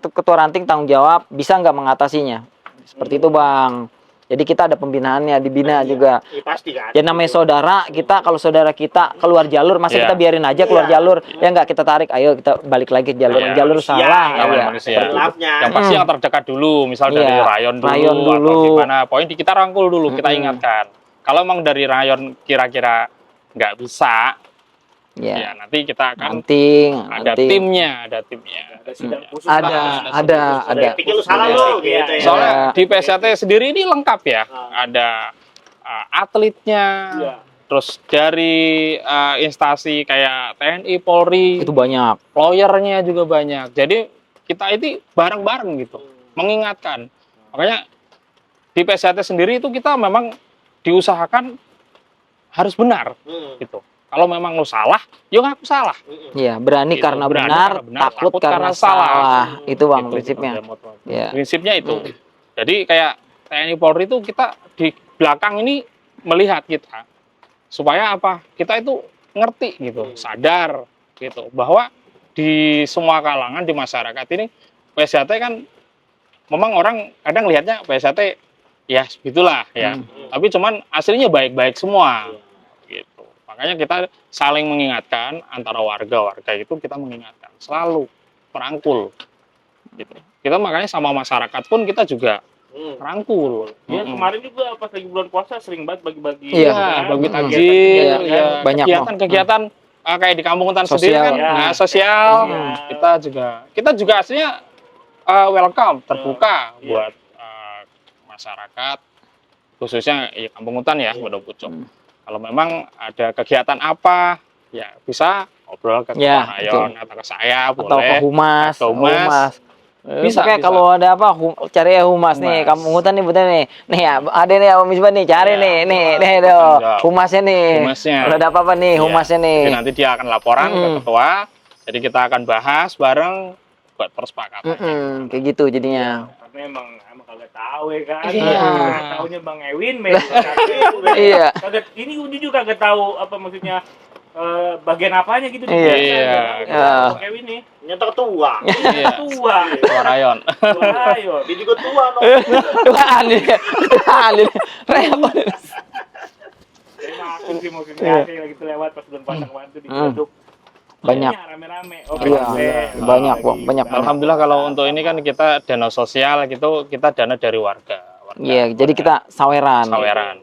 ketua ranting tanggung jawab, bisa nggak mengatasinya. Seperti itu Bang. Jadi kita ada pembinaannya, dibina juga.
Iya pasti kan.
Ya namanya saudara, kita kalau saudara kita keluar jalur, masa
Iya.
kita biarin aja keluar jalur. Ya nggak kita tarik, ayo kita balik lagi ke jalur.
Iya.
Jalur
Manusia,
salah.
namanya
Iya.
manusia.
Gelapnya.
Yang pasti yang terdekat dulu, misal dari
Iya,
rayon dulu,
rayon
atau
dulu.
gimana. Poin kita rangkul dulu, kita ingatkan. Kalau emang dari rayon kira-kira nggak bisa, ya
Ya.
nanti kita akan
Ranting,
ada
ranting.
timnya, ada timnya.
Ada sidang khusus.
Ada.
Pikir lu salah lu gitu ya.
Soalnya
Iya.
di PSAT sendiri ini lengkap ya, ada atletnya,
Iya.
terus dari instansi kayak TNI, Polri,
Itu banyak.
lawyernya juga banyak. Jadi kita ini bareng-bareng gitu, mengingatkan. Makanya di PSAT sendiri itu kita memang diusahakan harus benar gitu. Kalau memang lu salah, ya ngaku salah.
Iya, berani
Gitu,
karena
berani
benar,
karena benar,
takut karena salah. Itu Bang
Gitu,
prinsipnya. Iya.
Prinsipnya itu. Jadi kayak TNI Polri itu kita di belakang ini melihat kita supaya apa? Kita itu ngerti gitu, sadar gitu bahwa di semua kalangan di masyarakat ini PSAT kan memang orang kadang lihatnya PSAT ya begitulah ya. Tapi cuman aslinya baik-baik semua. Gitu. Makanya kita saling mengingatkan antara warga-warga itu kita mengingatkan selalu merangkul gitu. Kita makanya sama masyarakat pun kita juga rangkul.
Ya kemarin juga pas lagi bulan puasa sering banget bagi-bagi.
Iya,
Bagi
kegiatan
takjil,
Iya,
ya,
banyak,
kegiatan-kegiatan kayak di Kampung Hutan
Sosial.
sendiri kan,
Ya.
nah, sosial. Kita juga aslinya welcome, terbuka buat masyarakat, khususnya ya Kampung Hutan ya, Waduk Pucuk. Kalau memang ada kegiatan apa, ya bisa ngobrol ke
Ya,
Ketua Rayon atau ke saya,
Atau
boleh.
ke humas.
Ke humas. Bisa,
Kayak
bisa.
kalau ada apa, cari ya humas nih,
Humas.
Kampung Hutan nih, betul nih. Nih ya, ada nih Om Misbah nih, cari
Ya,
nih dong.
jawab.
Humasnya nih.
Humasnya.
Kalau ada apa-apa nih,
Ya,
humasnya nih.
jadi nanti dia akan laporan ke ketua, jadi kita akan bahas bareng buat persepakatan.
Kayak gitu jadinya.
Karena emang kagak tahu ya kan.
Iya.
Taunya Bang Ewin
Iya.
Kagak ini jujur kagak tahu apa maksudnya bagian apanya gitu.
Iya.
Iya.
Bang Ewin nih.
Nyata ketua.
Iya.
Tua.
Ketua Rayon.
Ayo.
Dia juga tua no.
Tuhan ini. Repot.
Terima kasih sih maksudnya saya lagi tuh lewat pas bulan puasa kemarin tuh di Waduk.
Banyak.
Rame-rame. Oh,
Iya,
rame.
banyak, Bang, banyak.
Alhamdulillah kalau untuk ini kan kita dana sosial gitu, kita dana dari warga.
Iya, jadi kita saweran.
saweran.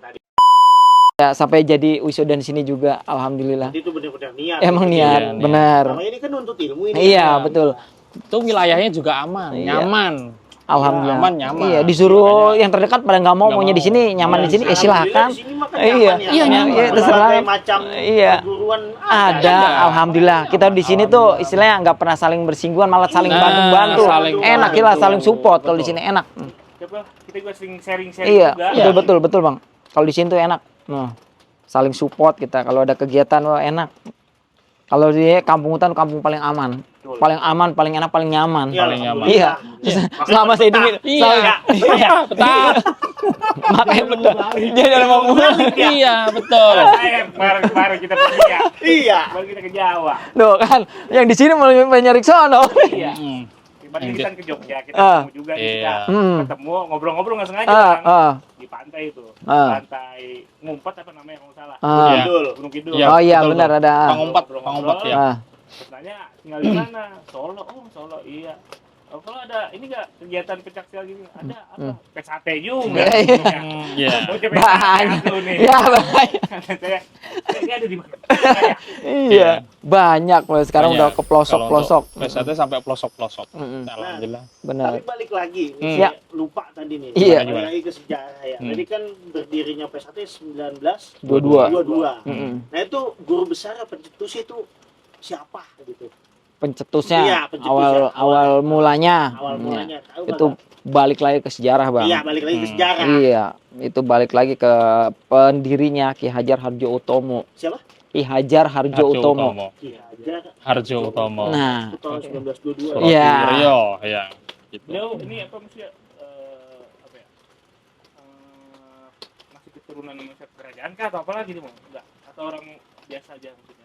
Ya, sampai jadi wisuda di sini juga, alhamdulillah.
Itu benar-benar niat.
Emang niat,
Iya, niat.
benar.
Namanya ini kan nuntut ilmu ini.
Iya, betul.
Itu wilayahnya juga aman,
Iya.
nyaman.
Alhamdulillah.
Aman, nyaman.
Iya, disuruh yang terdekat pada nggak mau
Nggak
maunya di
mau.
sini, nyaman di sini, silakan.
Di sini mah kan
Iya,
nyaman ya.
iya, nyaman. Iya, terserah.
Berbagai macam
Iya.
perguruan
Ada, alhamdulillah. Kita di sini tuh istilahnya nggak pernah saling bersinggungan, malah saling
Nah,
bantu-bantu.
saling
Enak
bantu.
lah, saling support. Kalau di sini enak.
Siapa? Kita juga sering sharing-sharing
Iya,
juga.
betul Bang. Kalau di sini tuh enak. Nah, saling support kita. Kalau ada kegiatan wah enak. Kalau di kampung hutan kampung paling aman.
Betul.
Paling aman, paling enak, paling nyaman.
Iya,
Paling nyaman.
Iya. Selama saya hidup
Iya, betul.
makanya betul. Dia udah mau mulai.
Iya, betul.
Saya kemarin kita pergi ya.
Iya.
Baru kita ke Jawa.
Loh kan, yang di sini mau nyari sono.
Iya.
Hmm.
Kemarin kita ke Jogja, kita
Ah.
ketemu juga nih,
Iya.
kita ketemu ngobrol-ngobrol nggak sengaja
Ah,
Bang.
ah,
Di pantai itu.
Ah.
Pantai Ngumpet apa namanya kalau nggak salah.
ah.
Iya.
Betul.
Gunung Kidul.
Iya,
Oh iya
betul,
benar ada.
Pangumpat ya.
Ah.
Terus nanya tinggal di mana? Solo. Oh, Solo. Iya. Oh, kalau ada ini nggak kegiatan pencaksilat gitu? Ada apa? Pesate juga.
Iya.
Iya.
Oh, dia
Banyak.
pesate lu nih.
Ya banyak.
Saya, ini ada di mana?
Iya. Banyak loh sekarang
Banyak.
udah ke pelosok-pelosok.
Kalau untuk PSAT sampai pelosok-pelosok.
Mm-mm.
Alhamdulillah.
Benar.
Tapi balik lagi,
Hmm.
saya lupa tadi nih.
Iya.
Balik lagi ke sejarah ya.
Hmm.
Tadi kan berdirinya PSAT 1922.
22.
Nah itu guru besar pencetus itu siapa gitu?
Pencetusnya
Iya, pencetusnya.
awal mulanya.
Awal
Iya.
mulanya. Tahu
Itu
nggak?
balik lagi ke sejarah, Bang.
Iya, balik lagi ke sejarah.
Iya, itu balik lagi ke pendirinya Ki Hajar Harjo Utomo.
Siapa?
Ki Hajar Harjo Utomo.
Ki Hajar
Harjo Utomo.
Nah,
tahun 1922.
Surabaya,
Iya.
Rio, ya. Gitu.
Beliau ini apa maksudnya apa ya? Masih keturunan masyarakat kerajaan kah atau apa lagi nih, Bang? Enggak. Atau orang biasa aja maksudnya.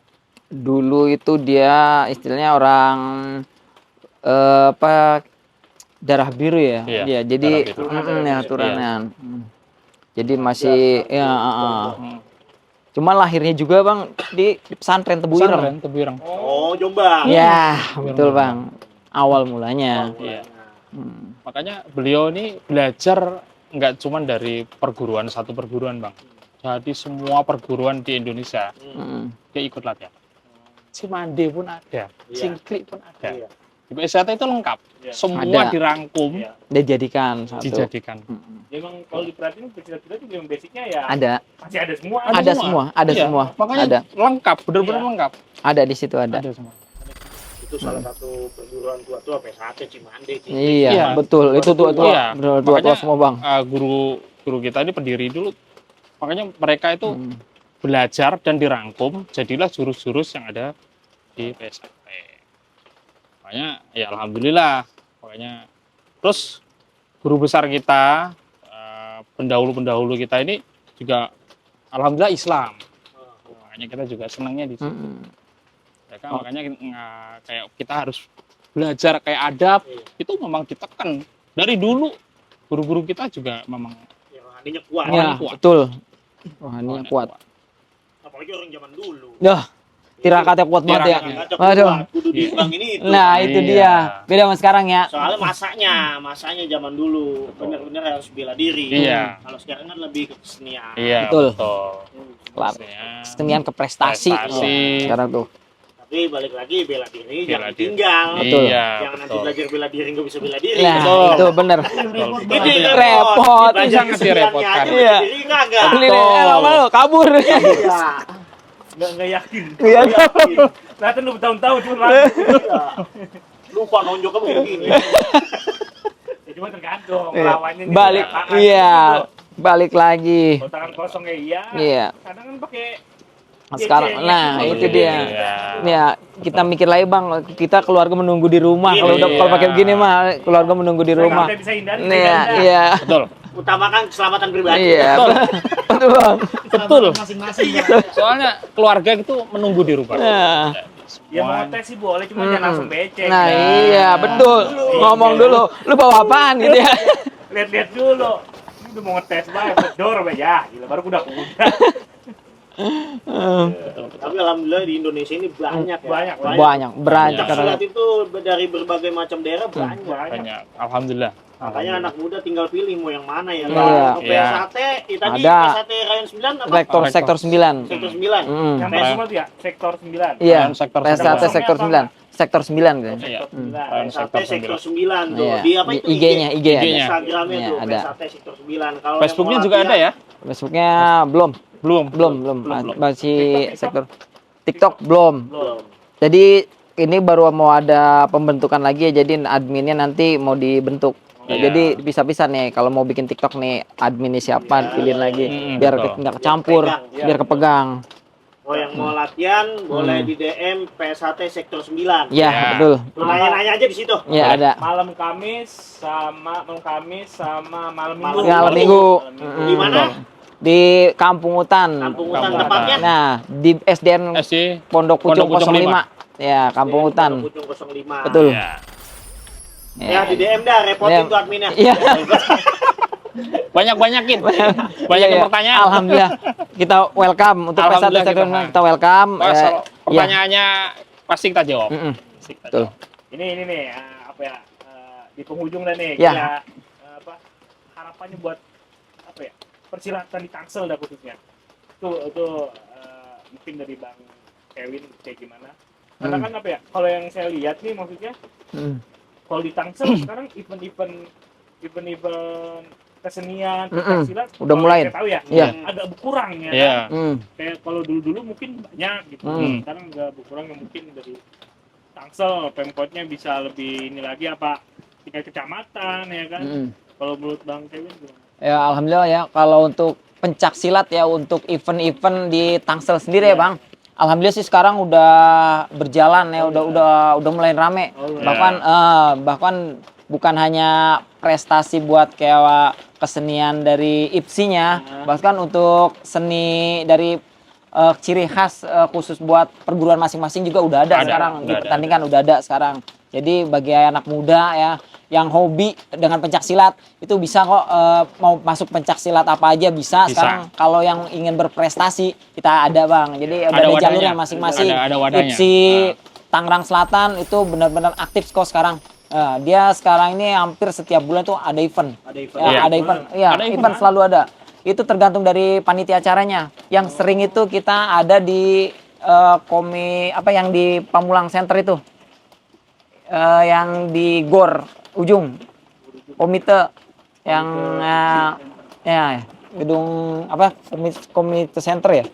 dulu itu dia istilahnya orang apa darah biru ya.
Iya,
Iya, jadi
darah biru.
ya turunan. Jadi masih ya
Hmm.
Cuma lahirnya juga, Bang, di pesantren Tebu Ireng.
Pesantren Tebu Ireng.
Oh, Jombang.
Ya, betul, Bang. Awal mulanya.
Iya.
Hmm.
Makanya beliau ini belajar nggak cuma dari perguruan, satu perguruan, Bang. Jadi semua perguruan di Indonesia
Hmm.
dia ikut latihan. Cimande pun ada,
Iya.
Cingkrik pun ada.
Iya.
Di PSAT itu lengkap,
Iya.
semua
Ada.
dirangkum,
Iya.
Dia jadikan satu.
dijadikan.
Hmm.
Emang kalau diperhatiin pencaksilat juga yang basicnya ya
Ada,
masih ada semua.
ada semua, ada
Iya,
semua.
Makanya
Ada.
lengkap, benar-benar
Iya.
lengkap.
Ada di situ ada.
Ada semua.
Itu salah satu perguruan tua PSAT Cimande.
Iya,
Iya.
betul. Itu tua-tua.
Iya.
Benar tua-tua
Makanya,
semua, Bang.
Guru kita ini pendiri dulu, makanya mereka itu
Hmm.
belajar dan dirangkum, jadilah jurus-jurus yang ada di PSAT. Makanya ya alhamdulillah, makanya terus guru besar kita, pendahulu-pendahulu kita ini juga alhamdulillah Islam. Makanya kita juga senangnya di situ.
Hmm.
Ya kan, makanya kayak kita harus belajar kayak adab,
Iya.
itu memang ditekan dari dulu. Guru-guru kita juga memang
Yang rohaninya kuat.
Ya,
kuat.
betul. Rohaninya kuat.
Apalagi orang zaman dulu.
Dah, tirakatnya kuat banget ya.
Tirakatnya
Waduh.
kuat, kudu diimbang ini itu.
Nah, itu
Iya.
dia. Beda sama sekarang ya.
Soalnya masanya zaman dulu benar-benar harus bela diri.
Iya.
Kalau sekarang kan lebih ke kesenian.
Iya,
Betul.
betul.
Kelar.
Ya.
Kesenian ke prestasi.
Prestasi.
Sekarang tuh.
Tapi balik lagi bela diri,
Bela
jangan
diri.
tinggal.
Betul.
Iya,
Jangan nanti
betul.
belajar bela diri nggak bisa bela diri.
Nah,
Betul.
itu bener.
Ini
Repot.
Belajar
Sangat
keseniannya
direpotkan.
aja,
Iya.
bela diri kagak.
Beli lama-lama kabur.
Iya.
Nggak yakin.
Iya.
Latihan lu bertahun-tahun cuma
Iya. Lupa nonjoknya begini.
ya, cuma tergantung
Iya.
lawannya nih,
Balik.
apaan
Iya.
gitu.
Balik lagi.
Kalau tangan kosong ya iya.
Iya.
Kadang kan pakai
Sekarang, nah
Iya,
itu dia.
Iya.
Ya, kita mikir lagi, Bang. Kita keluarga menunggu di rumah.
Iya.
Kalau udah kalau pakai begini mah, keluarga menunggu di rumah.
Bisa hindari.
Iya, iya.
Betul.
Utamakan keselamatan pribadi.
Iya. Betul, Bang.
Betul.
Masing-masing.
Soalnya keluarga itu menunggu di rumah.
Nah.
Ya mau tes sih boleh, cuma jangan langsung becek.
Nah,
ya.
iya, betul. Ngomong dulu. Lu bawa apaan gitu ya?
Lihat-lihat dulu. Ini udah mau ngetes banget, bedor ya. Gila, baru kuda-kuda.
Tapi alhamdulillah di Indonesia ini banyak ya.
Banyak.
Banyak, beranjak karena
Silat itu dari berbagai macam daerah banyak.
Banyak. Alhamdulillah.
Makanya anak muda tinggal pilih mau yang mana ya.
Iya.
Kalau PSAT, tadi
Ada.
PSAT Rayon 9 apa?
sektor 9.
Sektor 9.
Yang paling semua tuh ya, sektor 9.
Iya,
Sektor
PSAT sektor 9. Sektor 9 kan.
Iya.
PSAT sektor 9 tuh.
Iya.
Di apa itu?
IG-nya, IG ada.
IG-nya.
Instagramnya
Iya,
tuh
ada.
PSAT sektor 9. Kalau
Facebooknya
yang mau
juga ada
latihan,
ya?
Facebooknya belum.
Belum.
Masih
TikTok?
sektor TikTok belum.
belum.
Jadi ini baru mau ada pembentukan lagi ya. Jadi adminnya nanti mau dibentuk.
Iya.
Jadi bisa-bisa nih kalau mau bikin TikTok nih adminnya siapa dipilihin lagi biar
betul.
nggak kecampur,
Pegang,
iya.
biar kepegang.
Oh, yang mau latihan boleh di DM PSHT Sektor 9.
Ya,
Ya.
betul.
Lu nanya-nanya aja di situ.
Ya, ada.
Malam Kamis sama malam Minggu.
Malam Minggu.
Di mana?
Di Kampung Hutan.
Kampung Hutan
Kampung
tepatnya.
Nah, di SDN
SD
Pondok Pucung
Pondok Pucung
05. Ya, Kampung Hutan.
Pucung 05.
Betul.
ya.
Ya, di DM dah, repotin
Ya.
tuh adminnya.
Iya.
Banyak-banyakin. Banyak
Iya, iya.
pertanyaan.
Alhamdulillah. Kita welcome untuk PSHT
Alhamdulillah
Sektor
kita-
09. Kita welcome.
Mas,
Iya.
pertanyaannya pasti kita jawab. Pasti kita
Betul.
jawab.
Ini nih apa ya di penghujung dah nih
Ya.
kita apa harapannya buat apa ya persilatan di Tangsel dah khususnya itu mungkin dari Bang Kevin kayak gimana karena kan apa ya kalau yang saya lihat nih maksudnya kalau di Tangsel sekarang event-event kesenian pencaksilat
Udah
kalau
mulai.
saya tahu ya
Iya.
agak berkurang ya
Iya.
kan? Kayak kalau dulu mungkin banyak gitu sekarang agak berkurang ya mungkin dari Tangsel Pemkotnya bisa lebih ini lagi apa tingkat kecamatan ya kan kalau menurut Bang Kevin gimana?
Ya, alhamdulillah ya. Kalau untuk pencak silat ya, untuk event-event di Tangsel sendiri ya, Bang. Alhamdulillah sih sekarang udah berjalan ya, udah mulai rame. Bahkan bukan hanya prestasi buat kayak kesenian dari IPSI-nya, bahkan untuk seni dari ciri khas khusus buat perguruan masing-masing juga udah ada sekarang. Dipertandingkan udah ada sekarang. Jadi bagi anak muda ya yang hobi dengan pencak silat itu bisa kok mau masuk pencak silat apa aja bisa. Sekarang kalau yang ingin berprestasi kita ada, Bang. Jadi ada jalurnya masing-masing.
Ada wadahnya.
IPSI Tangerang Selatan itu benar-benar aktif kok sekarang. Dia sekarang ini hampir setiap bulan tuh ada event. Ada event. Iya, event selalu ada. Itu tergantung dari panitia acaranya. Yang sering itu kita ada di yang di Pamulang Center itu. Yang di GOR ujung komite yang ya gedung komite center ya.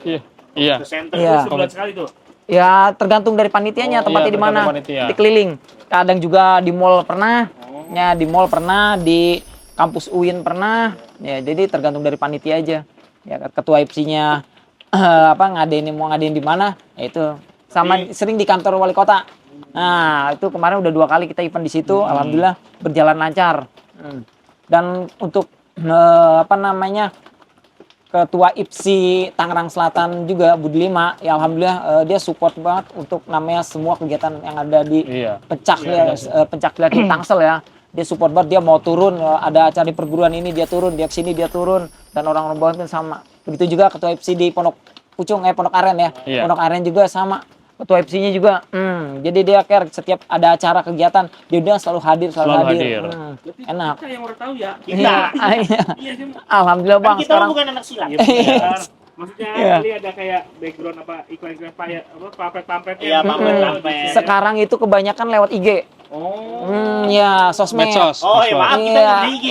Iya.
Center
Iya.
itu sebulan sekali tuh.
Ya tergantung dari panitianya tempatnya di mana. Di keliling. Kadang juga di mall pernah. Ya di mall pernah, di kampus UIN pernah. Ya jadi tergantung dari panitia aja. Ya ketua IPSI-nya ngadain di mana? Ya itu sama sering di kantor wali kota. Nah, itu kemarin udah 2 kali kita event di situ, alhamdulillah berjalan lancar. Dan untuk ketua IPSI Tangerang Selatan juga Budi Lima, ya alhamdulillah dia support banget untuk namanya semua kegiatan yang ada di pencak silat di Tangsel ya. Dia support banget, dia mau turun, ada acara di perguruan ini dia turun, dia kesini dia turun, dan orang-orang bawah itu sama. Begitu juga ketua IPSI di Pondok Aren ya. Pondok Aren juga sama. Ketua IPSI-nya juga, jadi dia care setiap ada acara kegiatan dia udah selalu hadir. Enak.
Kita yang udah tahu ya.
Kita.
Iya sih.
Alhamdulillah, Bang.
Kita
Sekarang
bukan anak silat.
Maksudnya kali ada kayak background iklan pamplet-pampletnya.
Iya, pamplet.
sekarang itu kebanyakan lewat IG. Ya sosmed.
Medsos.
Oh, ya maaf kita
Iya.
di IG.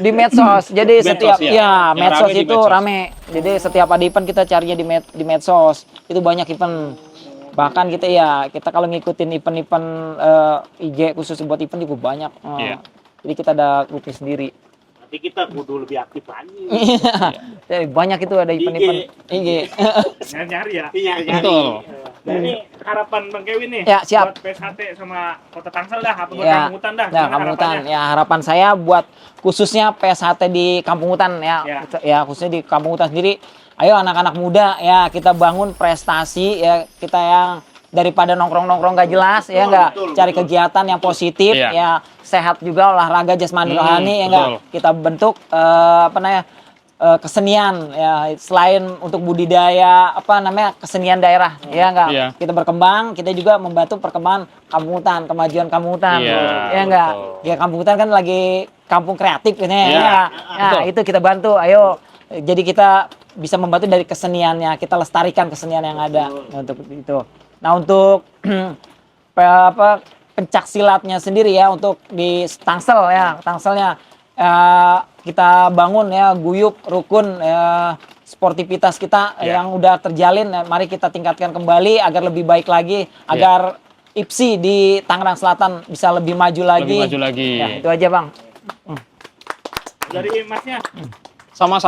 Di medsos. Jadi
Medsos,
setiap
ya. Yang
medsos
rame di
itu
medsos.
rame. Jadi setiap ada event kita carinya di medsos. Itu banyak event. Bahkan kita kalau ngikutin event-event IG khusus buat event juga banyak.
Iya.
Jadi kita ada grupnya sendiri.
Nanti kita kudu lebih aktif lagi.
Jadi banyak itu ada event-event IG.
Nyari ya.
Iya,
Betul.
Nah, ini harapan Bang Kevin nih.
Ya, siap.
Buat PSHT sama Kota Tangsel dah, apa buat
Ya.
Kampung Hutan dah.
Ya,
Gimana
Kampung Hutan.
harapannya?
Ya, harapan saya buat khususnya PSHT di Kampung Hutan ya. Ya, khususnya di Kampung Hutan sendiri. Ayo anak-anak muda ya, kita bangun prestasi ya, kita yang daripada nongkrong-nongkrong gak jelas ya enggak, cari kegiatan yang positif ya, sehat juga, olahraga jasmani rohani ya enggak. Kita bentuk kesenian ya, selain untuk budidaya kesenian daerah ya enggak. Kita berkembang, kita juga membantu perkembangan Kampung Hutan, kemajuan Kampung Hutan ya enggak. Ya Kampung Hutan kan lagi kampung kreatif ini ya. Nah, itu kita bantu. Ayo, jadi kita bisa membantu dari keseniannya, kita lestarikan kesenian yang ada untuk itu. Nah, untuk pencak silatnya sendiri ya, untuk di Tangsel ya, Tangselnya kita bangun ya, guyup, rukun ya, sportivitas kita yang udah terjalin, mari kita tingkatkan kembali agar lebih baik lagi, agar IPSI di Tangerang Selatan bisa lebih maju lagi. Ya, itu aja, Bang.
Dari Masnya.
Sama.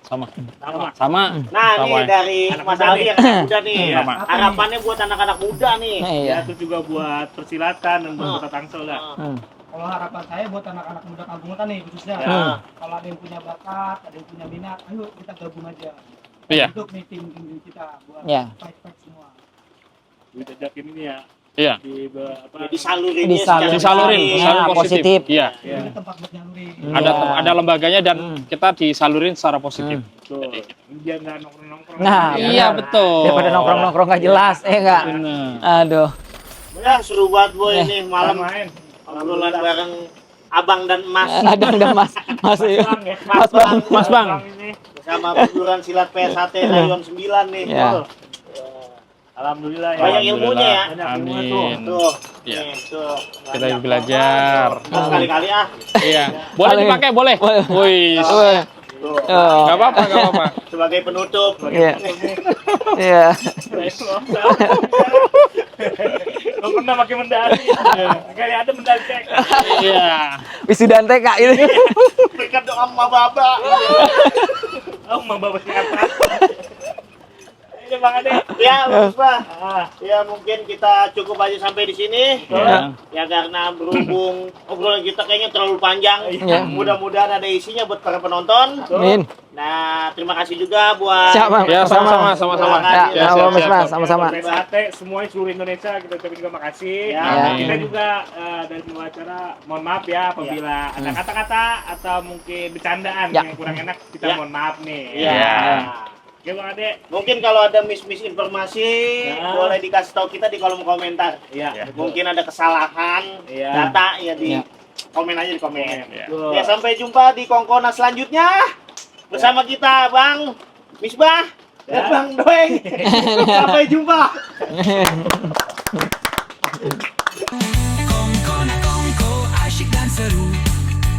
Sama.
Sama.
Sama.
Nah,
Sama.
nih dari
Anak
Mas
muda
Ali
nih.
yang anak muda nih.
Sama.
Harapannya buat anak-anak muda nih.
Iya.
Ya, itu juga buat persilatan dan buat kota Tangsel dah.
Hmm.
Kalau harapan saya buat anak-anak muda kampung kita nih khususnya,
Ya.
kalau ada yang punya bakat, ada yang punya minat, ayo kita gabung aja.
Iya.
Untuk nih tim kita buat
Ya.
fight semua.
Duit ajakin ini ya.
Iya.
Di apa?
Ya, disalurin
Disalurin,
Ya,
disalurin
positif.
Iya.
Ya.
Ini tempat buat nyalurin.
Ada
Iya.
ada lembaganya dan kita disalurin secara positif.
Tuh. Biar nggak nongkrong-nongkrong.
Nah,
Iya,
benar.
betul.
Daripada nongkrong-nongkrong nggak jelas, enggak.
Benar.
Aduh.
Ya, seru banget boy ini malam
main.
obrolan bareng Abang dan Mas
Ada udah Mas ya.
Bang ya.
Mas Bang.
Mas Bang.
Ini.
bersama perguruan silat PSHT Rayon 9 nih.
Ya.
Tuh.
Alhamdulillah ya.
Banyak ilmunya ya.
Banyak ilmunya tuh.
Amin.
Tuh.
Iya.
Nih, tuh.
Kita belajar.
Mas kali-kali ah.
Iya. Boleh
Paling-
dipakai, boleh. Wih.
Wah.
Tuh.
Oh.
Enggak apa-apa, enggak apa-apa.
Sebagai penutup.
Iya. Iya.
Lo pernah pakai medali? Kali ada medali cek.
Iya.
Wisudan TK ini.
Berikan doa sama Baba.
Oh, mau bawa siapa? Ini Bang Ade.
Ya, Mas Bah.
Ah,
Ya mungkin kita cukup aja sampai di sini.
Iya.
Ya karena berhubung obrolan kita kayaknya terlalu panjang.
Iya.
Mudah-mudahan ada isinya buat para penonton.
Amin.
Nah, terima kasih juga buat
Siap, Bang.
Ya, sama-sama, sama-sama.
Ya,
Ya,
sama Mas
siap,
Mas,
siap.
sama-sama.
PSHT semuanya seluruh Indonesia kita ucapin juga makasih.
Ya.
Amin.
Kita juga dari pembawa acara mohon maaf ya apabila ada kata-kata atau mungkin bercandaan
Ya.
yang kurang enak kita
Ya.
mohon maaf nih.
Iya.
Oke Bang Ade.
Mungkin kalau ada misinformasi
Ya.
boleh dikasih tahu kita di kolom komentar.
Iya.
Mungkin ada kesalahan
Iya.
data ya di
Ya.
komen aja di komen.
Iya.
Tuh.
Ya sampai jumpa di Kongkona selanjutnya bersama kita Bang Misbah dan
Ya.
Bang Doeng. Sampai jumpa.
Kongko asyik dan seru,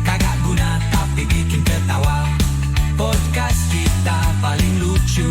kagak guna tapi bikin ketawa. Podcast kita paling lucu.